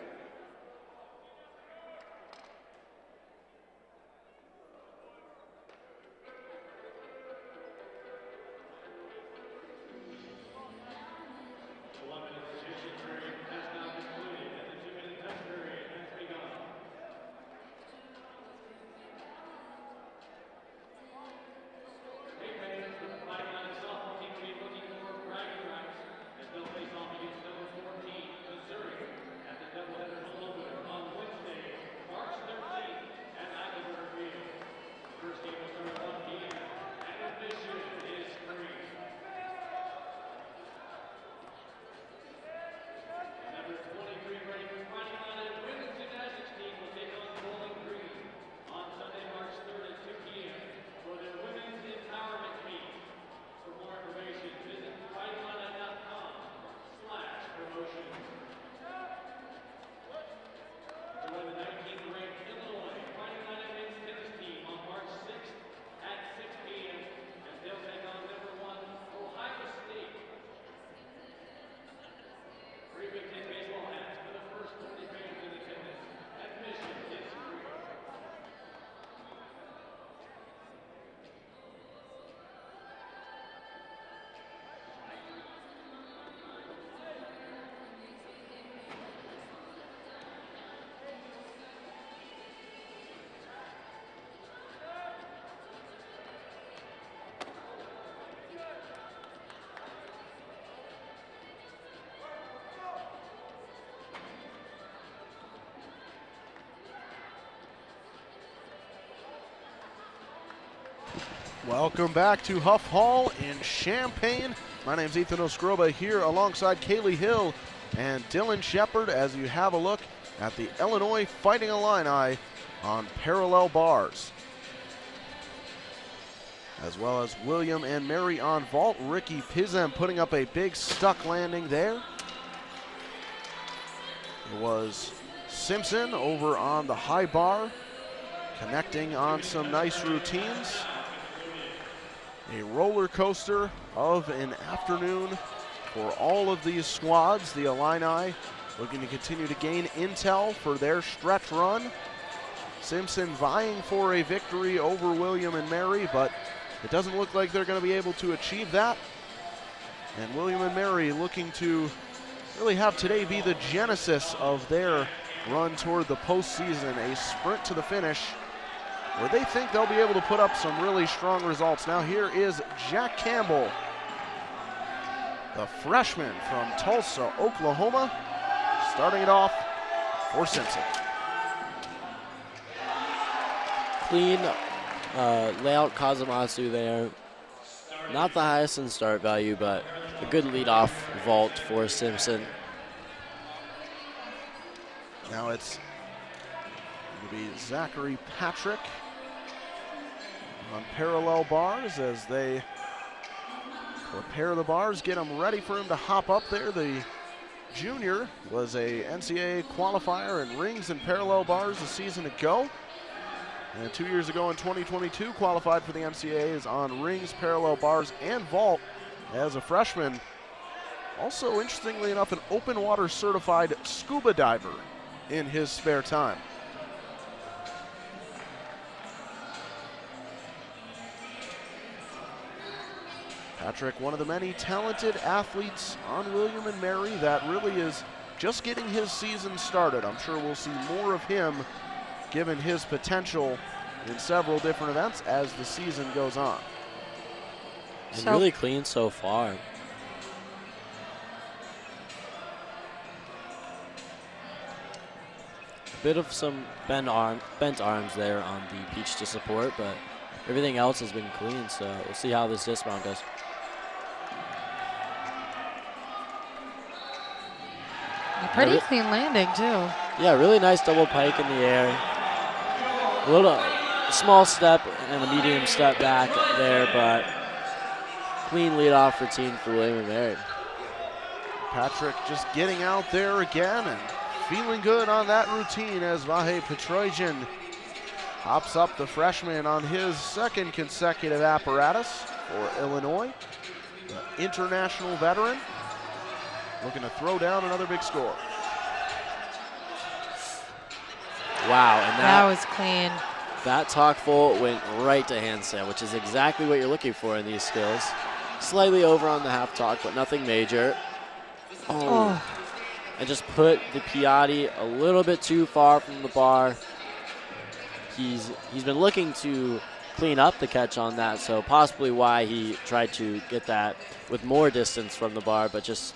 Welcome back to Huff Hall in Champaign. My name's Ethan Oscroba here alongside Kaylee Hill and Dylan Shepard as you have a look at the Illinois Fighting Illini on parallel bars. As well as William and Mary on vault. Ricky Pizem putting up a big stuck landing there. It was Simpson over on the high bar, connecting on some nice routines. A roller coaster of an afternoon for all of these squads. The Illini looking to continue to gain intel for their stretch run. Simpson vying for a victory over William and Mary, but it doesn't look like they're going to be able to achieve that. And William and Mary looking to really have today be the genesis of their run toward the postseason, a sprint to the finish where they think they'll be able to put up some really strong results. Now here is Jack Campbell, the freshman from Tulsa, Oklahoma, starting it off for Simpson. Clean layout Kazumatsu there. Not the highest in start value, but a good leadoff vault for Simpson. Now it's going to be Zachary Patrick on parallel bars as they prepare the bars, get them ready for him to hop up there. The junior was a NCAA qualifier in rings and parallel bars a season ago. And 2 years ago in 2022, qualified for the NCAAs on rings, parallel bars, and vault as a freshman. Also, interestingly enough, an open water certified scuba diver in his spare time. Patrick, one of the many talented athletes on William and Mary that really is just getting his season started. I'm sure we'll see more of him given his potential in several different events as the season goes on. And really clean so far. A bit of some bent arms there on the peach to support, but everything else has been clean, so we'll see how this dismount goes. A pretty clean landing, too. Yeah, really nice double pike in the air. A little small step and a medium step back there, but clean leadoff routine for William and Mary. Patrick just getting out there again and feeling good on that routine as Vahe Petrojan hops up the freshman on his second consecutive apparatus for Illinois. The international veteran looking to throw down another big score. Wow, and that was clean. That talk full went right to handstand, which is exactly what you're looking for in these skills. Slightly over on the half talk, but nothing major. Oh. And just put the Piatti a little bit too far from the bar. He's been looking to clean up the catch on that, so possibly why he tried to get that with more distance from the bar, but just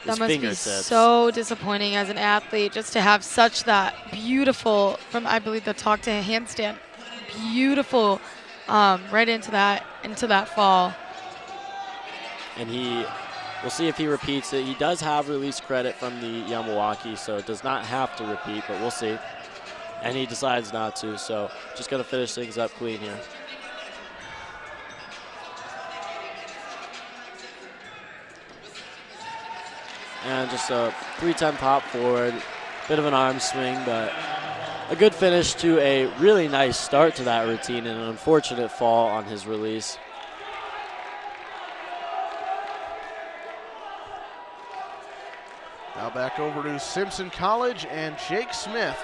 that must be so disappointing as an athlete, just to have such that beautiful, from I believe the talk to handstand, beautiful right into that fall. And we'll see if he repeats it. He does have release credit from the Yamawaki, so it does not have to repeat, but we'll see. And he decides not to, so just going to finish things up clean here. And just a 310 pop forward, bit of an arm swing, but a good finish to a really nice start to that routine and an unfortunate fall on his release. Now back over to Simpson College and Jake Smith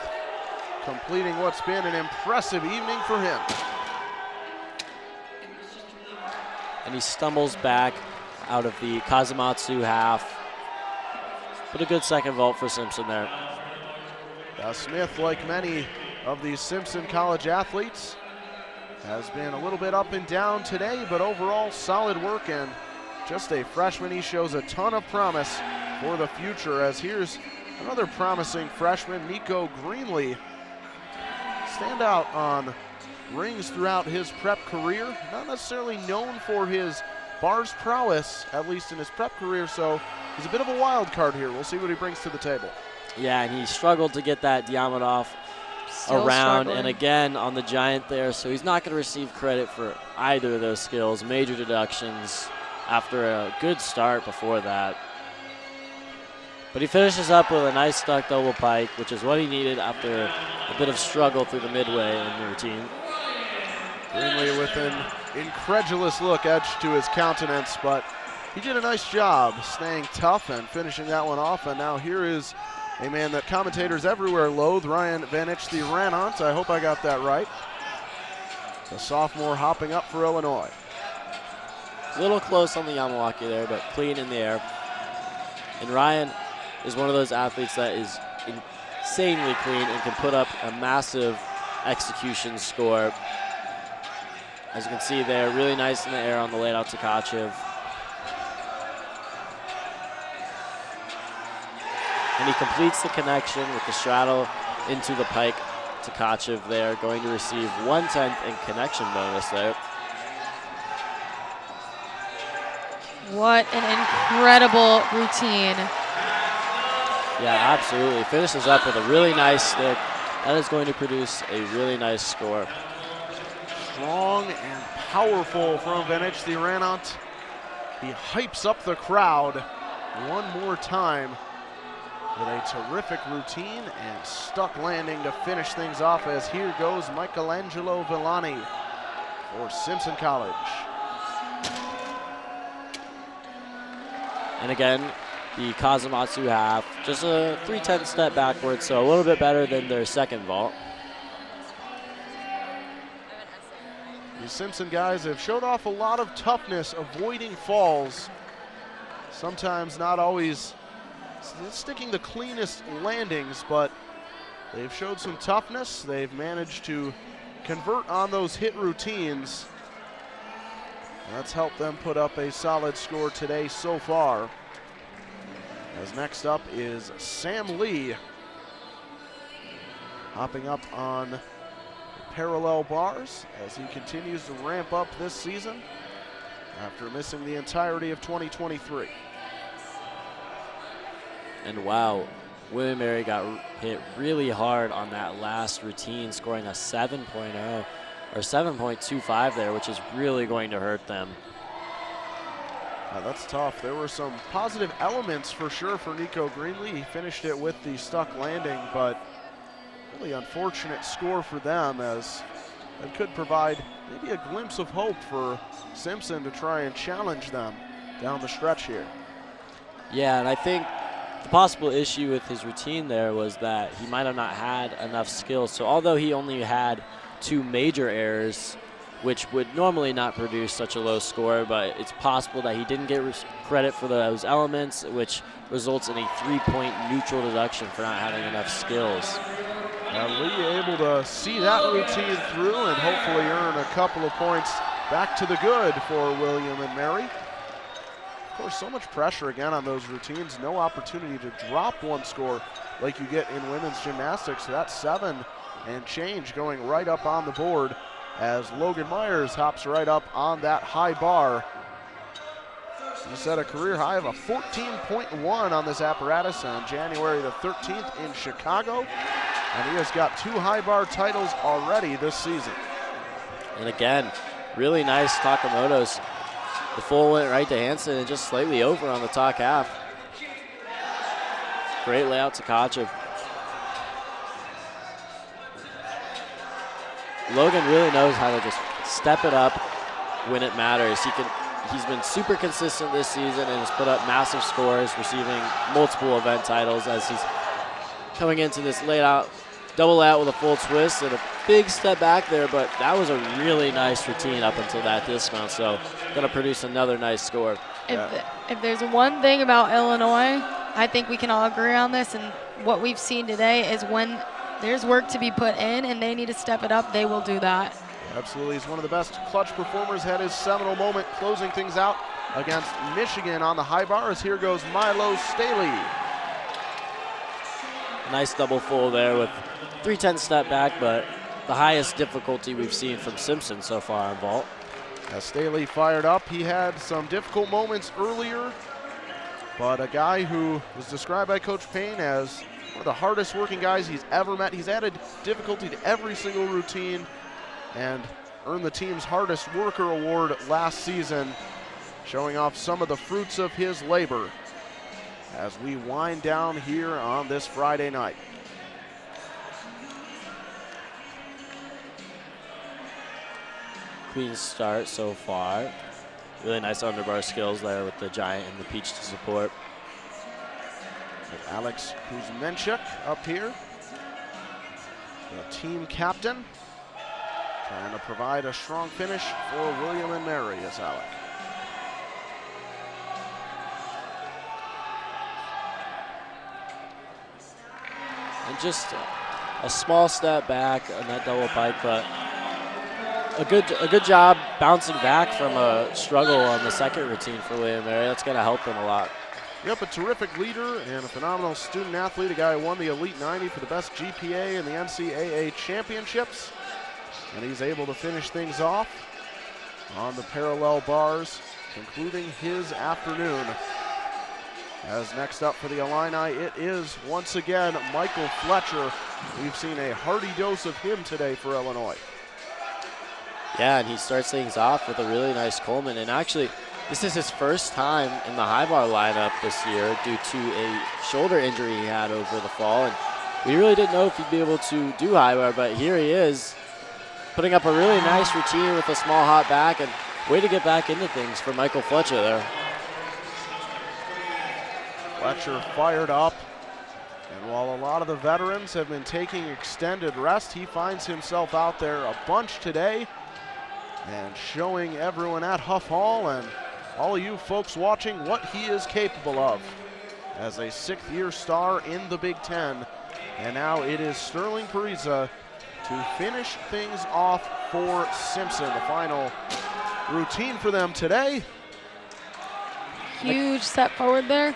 completing what's been an impressive evening for him. And he stumbles back out of the Kazumatsu half. But a good second vault for Simpson there. Smith, like many of these Simpson College athletes, has been a little bit up and down today, but overall solid work and just a freshman. He shows a ton of promise for the future, as here's another promising freshman, Nico Greenlee. Stand out on rings throughout his prep career, not necessarily known for his bars prowess, at least in his prep career, so he's a bit of a wild card here. We'll see what he brings to the table. Yeah, and he struggled to get that Diamondov around, and again on the giant there, so he's not going to receive credit for either of those skills. Major deductions after a good start before that. But he finishes up with a nice stuck double pike, which is what he needed after a bit of struggle through the midway in the routine. Greenlee with an incredulous look etched to his countenance, but he did a nice job staying tough and finishing that one off. And now here is a man that commentators everywhere loathe, Ryan Vanich, the Ranant. I hope I got that right. The sophomore hopping up for Illinois. A little close on the Yamawaki there, but clean in the air. And Ryan is one of those athletes that is insanely clean and can put up a massive execution score. As you can see there, really nice in the air on the laid out Tkachev. And he completes the connection with the straddle into the pike. Tkachev there going to receive 1/10 in connection bonus there. What an incredible routine. Yeah, absolutely. Finishes up with a really nice stick. That is going to produce a really nice score. Strong and powerful from Vanich, the Ranant. He hypes up the crowd one more time with a terrific routine and stuck landing to finish things off, as here goes Michelangelo Villani for Simpson College. And again, the Kazumatsu half, just a 3/10 step backwards, so a little bit better than their second vault. The Simpson guys have showed off a lot of toughness, avoiding falls. Sometimes not always sticking the cleanest landings, but they've showed some toughness. They've managed to convert on those hit routines. That's helped them put up a solid score today so far. As next up is Sam Lee, hopping up on parallel bars as he continues to ramp up this season after missing the entirety of 2023. And wow, William Mary got hit really hard on that last routine, scoring a 7.0 or 7.25 there, which is really going to hurt them. That's tough. There were some positive elements for sure for Nico Greenlee. He finished it with the stuck landing, but really unfortunate score for them, as it could provide maybe a glimpse of hope for Simpson to try and challenge them down the stretch here. Yeah, and I think the possible issue with his routine there was that he might have not had enough skills. So although he only had 2 major errors, which would normally not produce such a low score, but it's possible that he didn't get credit for those elements, which results in a 3-point neutral deduction for not having enough skills. Lee able to see that routine through and hopefully earn a couple of points back to the good for William and Mary. Of course, so much pressure again on those routines. No opportunity to drop one score like you get in women's gymnastics. So that's 7 and change going right up on the board as Logan Myers hops right up on that high bar. He set a career high of a 14.1 on this apparatus on January the 13th in Chicago. And he has got 2 high bar titles already this season. And again, really nice Takamoto's. The full went right to Hansen and just slightly over on the top half. Great layout to Tkachev. Logan really knows how to just step it up when it matters. He's been super consistent this season and has put up massive scores, receiving multiple event titles as he's coming into this layout, double layout with a full twist and a big step back there, but that was a really nice routine up until that dismount, so gonna produce another nice score. If there's one thing about Illinois, I think we can all agree on this, and what we've seen today is when there's work to be put in and they need to step it up, they will do that. Absolutely, he's one of the best clutch performers. Had his seminal moment closing things out against Michigan on the high bar, as here goes Milo Staley. Nice double full there with 3/10 step back, but the highest difficulty we've seen from Simpson so far on vault. As Staley fired up, he had some difficult moments earlier, but a guy who was described by Coach Payne as one of the hardest working guys he's ever met. He's added difficulty to every single routine and earned the team's hardest worker award last season, showing off some of the fruits of his labor as we wind down here on this Friday night. clean start so far. Really nice underbar skills there with the giant and the peach to support. With Alex Kuzmenchuk up here, the team captain, trying to provide a strong finish for William and Mary as Alec. And just a small step back on that double pike, but a good job bouncing back from a struggle on the second routine for William Mary. That's going to help him a lot. Yep, a terrific leader and a phenomenal student athlete, a guy who won the Elite 90 for the best GPA in the NCAA championships. And he's able to finish things off on the parallel bars, concluding his afternoon. As next up for the Illini, it is once again Michael Fletcher. We've seen a hearty dose of him today for Illinois. Yeah, and he starts things off with a really nice Coleman. And actually, this is his first time in the high bar lineup this year due to a shoulder injury he had over the fall. And we really didn't know if he'd be able to do high bar, but here he is, putting up a really nice routine with a small hot back, and way to get back into things for Michael Fletcher there. Fletcher fired up, and while a lot of the veterans have been taking extended rest, he finds himself out there a bunch today and showing everyone at Huff Hall and all of you folks watching what he is capable of as a sixth-year star in the Big Ten. And now it is Sterling Pariza to finish things off for Simpson. The final routine for them today. Huge step forward there.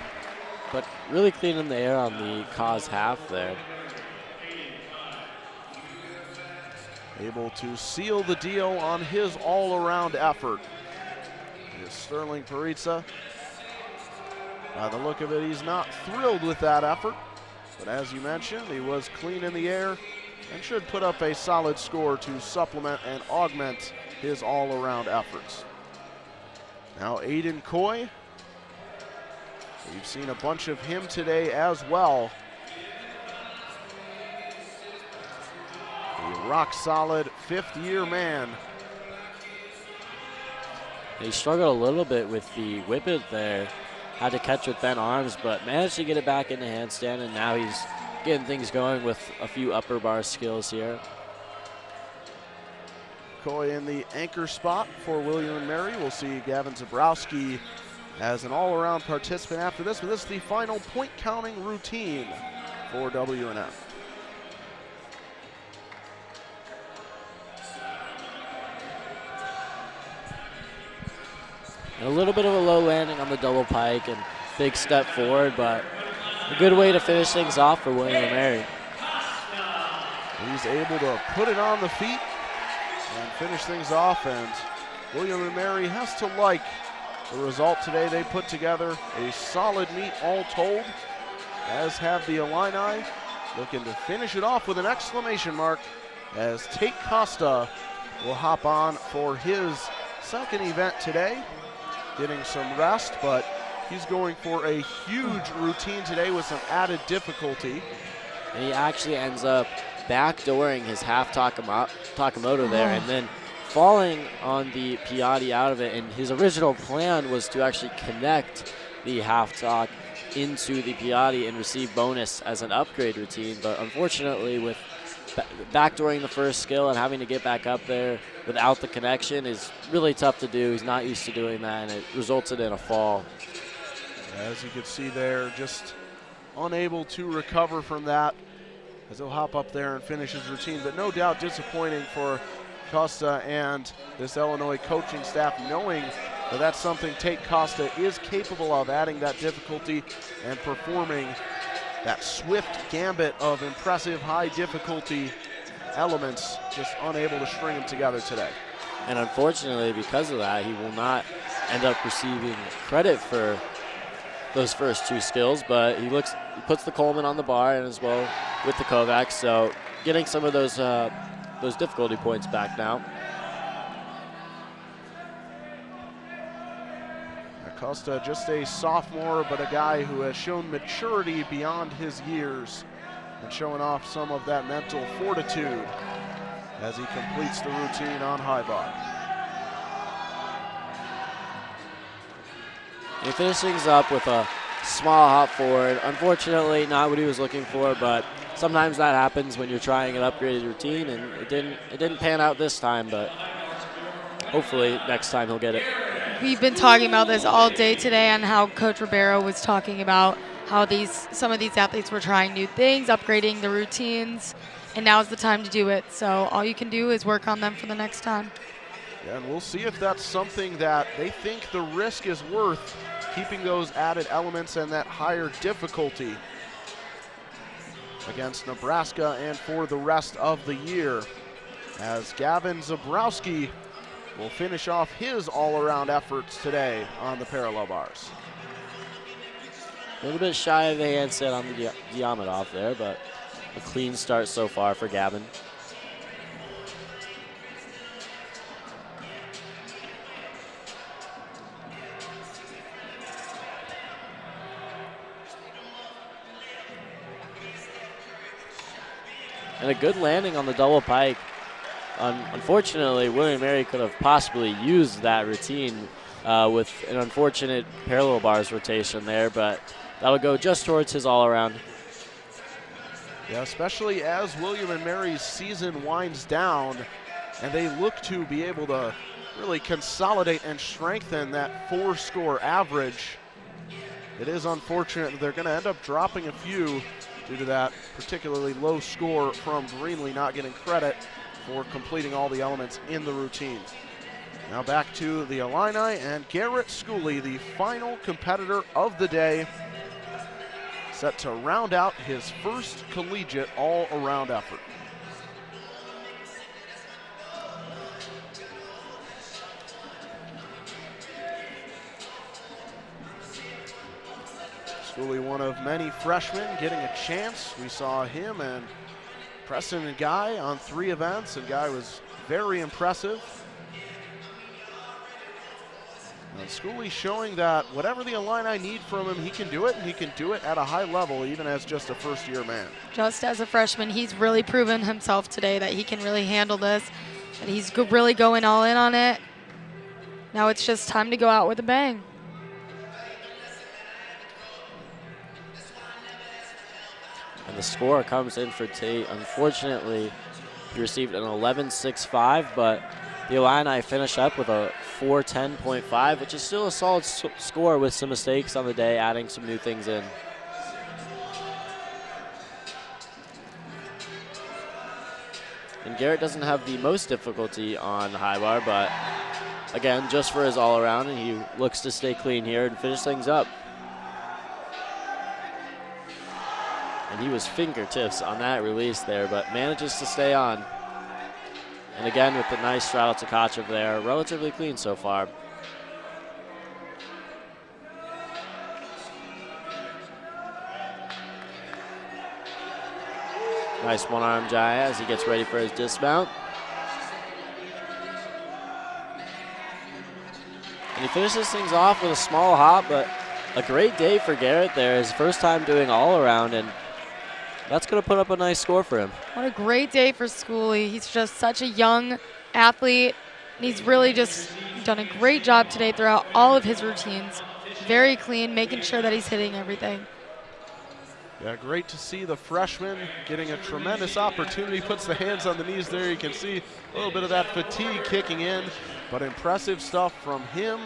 But really clean in the air on the cause half there. Able to seal the deal on his all-around effort is Sterling Pariza. By the look of it, he's not thrilled with that effort, but as you mentioned, he was clean in the air and should put up a solid score to supplement and augment his all-around efforts. Now Aiden Coy. We've seen a bunch of him today as well. A rock-solid fifth-year man. He struggled a little bit with the whip it there. Had to catch with bent arms, but managed to get it back into handstand, and now he's getting things going with a few upper bar skills here. Coy in the anchor spot for William and Mary. We'll see Gavin Zabrowski as an all-around participant after this, but this is the final point counting routine for WNM. And a little bit of a low landing on the double pike and big step forward, but a good way to finish things off for William and Mary. He's able to put it on the feet and finish things off, and William and Mary has to like the result today. They put together a solid meet all told, as have the Illini, looking to finish it off with an exclamation mark as Tate Costa will hop on for his second event today, getting some rest, but he's going for a huge routine today with some added difficulty. And he actually ends up backdooring his half Takamoto there and then falling on the Piatti out of it. And his original plan was to actually connect the half talk into the Piatti and receive bonus as an upgrade routine. But unfortunately, with backdooring the first skill and having to get back up there without the connection is really tough to do. He's not used to doing that, and it resulted in a fall. As you can see there, just unable to recover from that as he'll hop up there and finish his routine. But no doubt disappointing for Costa and this Illinois coaching staff, knowing that that's something Tate Costa is capable of, adding that difficulty and performing that swift gambit of impressive high difficulty elements, just unable to string them together today. And unfortunately, because of that, he will not end up receiving credit for those first two skills, but he puts the Coleman on the bar and as well with the Kovacs, so getting some of those difficulty points back now. Costa, just a sophomore, but a guy who has shown maturity beyond his years and showing off some of that mental fortitude as he completes the routine on high bar. He finished things up with a small hop forward. Unfortunately, not what he was looking for, but sometimes that happens when you're trying an upgraded routine, and it didn't pan out this time, but hopefully next time he'll get it. We've been talking about this all day today on how Coach Ribeiro was talking about how some of these athletes were trying new things, upgrading the routines, and now's the time to do it. So all you can do is work on them for the next time. Yeah, and we'll see if that's something that they think the risk is worth, keeping those added elements and that higher difficulty against Nebraska and for the rest of the year, as Gavin Zabrowski will finish off his all-around efforts today on the parallel bars. A little bit shy of the handstand on the Diamondov there, but a clean start so far for Gavin. And a good landing on the double pike. Unfortunately, William & Mary could have possibly used that routine with an unfortunate parallel bars rotation there, but that'll go just towards his all-around. Yeah, especially as William & Mary's season winds down and they look to be able to really consolidate and strengthen that 4-score average. It is unfortunate that they're going to end up dropping a few due to that particularly low score from Greenlee not getting credit for completing all the elements in the routine. Now back to the Illini and Garrett Schooley, the final competitor of the day, set to round out his first collegiate all-around effort. Schooley, one of many freshmen getting a chance. We saw him and Preston and Guy on 3 events, and Guy was very impressive. And Schooley showing that whatever the Illini need from him, he can do it, and he can do it at a high level, even as just a first-year man. Just as a freshman, he's really proven himself today that he can really handle this, and he's really going all in on it. Now it's just time to go out with a bang. And the score comes in for Tate. Unfortunately, he received an 11.65, but the Illini finish up with a 410.5, which is still a solid score with some mistakes on the day, adding some new things in. And Garrett doesn't have the most difficulty on high bar, but again, just for his all-around, and he looks to stay clean here and finish things up. And he was fingertips on that release there, but manages to stay on. And again, with the nice straddle to Tkachev there, relatively clean so far. Nice one-arm Jaya as he gets ready for his dismount. And he finishes things off with a small hop, but a great day for Garrett there. His first time doing all-around, and that's going to put up a nice score for him. What a great day for Schooley. He's just such a young athlete, and he's really just done a great job today throughout all of his routines. Very clean, making sure that he's hitting everything. Yeah, great to see the freshman getting a tremendous opportunity. Puts the hands on the knees there. You can see a little bit of that fatigue kicking in, but impressive stuff from him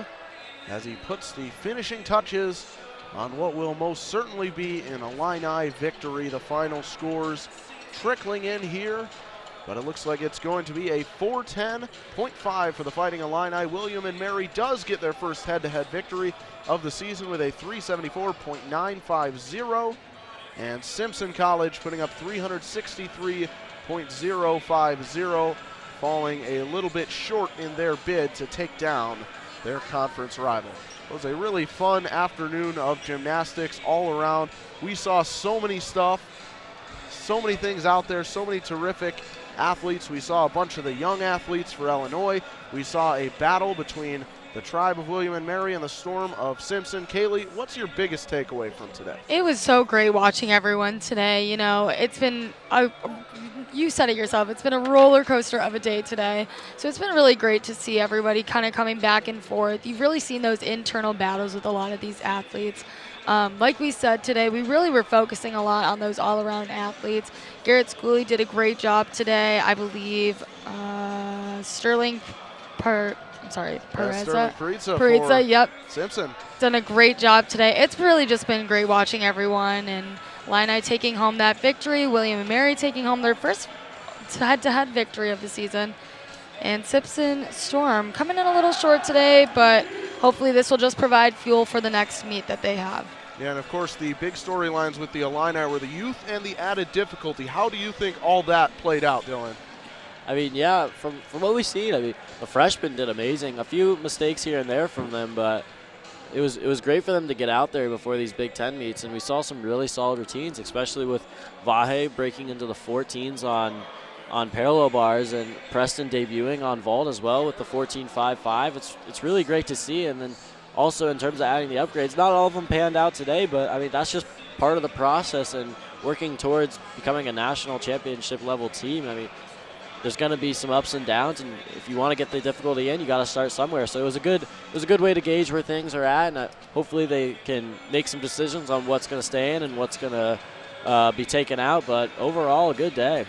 as he puts the finishing touches on what will most certainly be an Illini victory. The final scores trickling in here, but it looks like it's going to be a 410.5 for the Fighting Illini. William & Mary does get their first head-to-head victory of the season with a 374.950, and Simpson College putting up 363.050, falling a little bit short in their bid to take down their conference rival. It was a really fun afternoon of gymnastics all around. We saw so many stuff, so many things out there, so many terrific athletes. We saw a bunch of the young athletes for Illinois. We saw a battle between the Tribe of William & Mary and the Storm of Simpson. Kaylee, what's your biggest takeaway from today? It was so great watching everyone today. You know, it's been you said it yourself. It's been a roller coaster of a day today. So it's been really great to see everybody kind of coming back and forth. You've really seen those internal battles with a lot of these athletes. Like we said today, we really were focusing a lot on those all-around athletes. Garrett Schooley did a great job today. I believe Sterling Parizza, yep. Simpson. Done a great job today. It's really just been great watching everyone, and Illini taking home that victory, William and Mary taking home their first head-to-head victory of the season, and Simpson Storm coming in a little short today, but hopefully this will just provide fuel for the next meet that they have. Yeah, and of course the big storylines with the Illini were the youth and the added difficulty. How do you think all that played out, Dylan? I mean, yeah, from what we've seen, I mean, the freshmen did amazing. A few mistakes here and there from them, but it was great for them to get out there before these Big Ten meets, and we saw some really solid routines, especially with Vahe breaking into the 14s on parallel bars, and Preston debuting on vault as well with the 14.55. It's really great to see. And then also in terms of adding the upgrades, not all of them panned out today, but I mean that's just part of the process and working towards becoming a national championship level team. I mean, there's going to be some ups and downs, and if you want to get the difficulty in, you got to start somewhere. So it was a good way to gauge where things are at, and hopefully they can make some decisions on what's going to stay in and what's going to be taken out. But overall, a good day.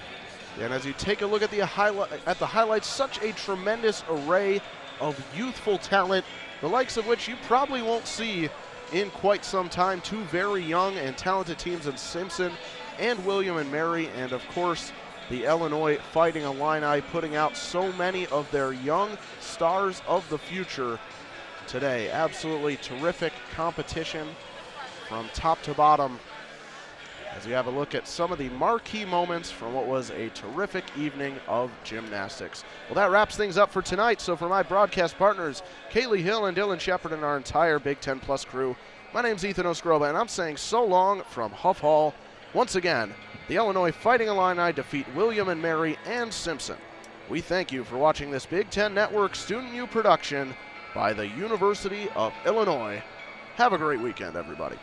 And as you take a look at the highlights, such a tremendous array of youthful talent, the likes of which you probably won't see in quite some time. Two very young and talented teams in Simpson and William and Mary, and of course the Illinois Fighting Illini putting out so many of their young stars of the future today. Absolutely terrific competition from top to bottom as we have a look at some of the marquee moments from what was a terrific evening of gymnastics. Well, that wraps things up for tonight. So for my broadcast partners, Kaylee Hill and Dylan Shepard and our entire Big Ten Plus crew, my name's Ethan Osgroba, and I'm saying so long from Huff Hall. Once again, the Illinois Fighting Illini defeat William and Mary and Simpson. We thank you for watching this Big Ten Network Student U production by the University of Illinois. Have a great weekend, everybody.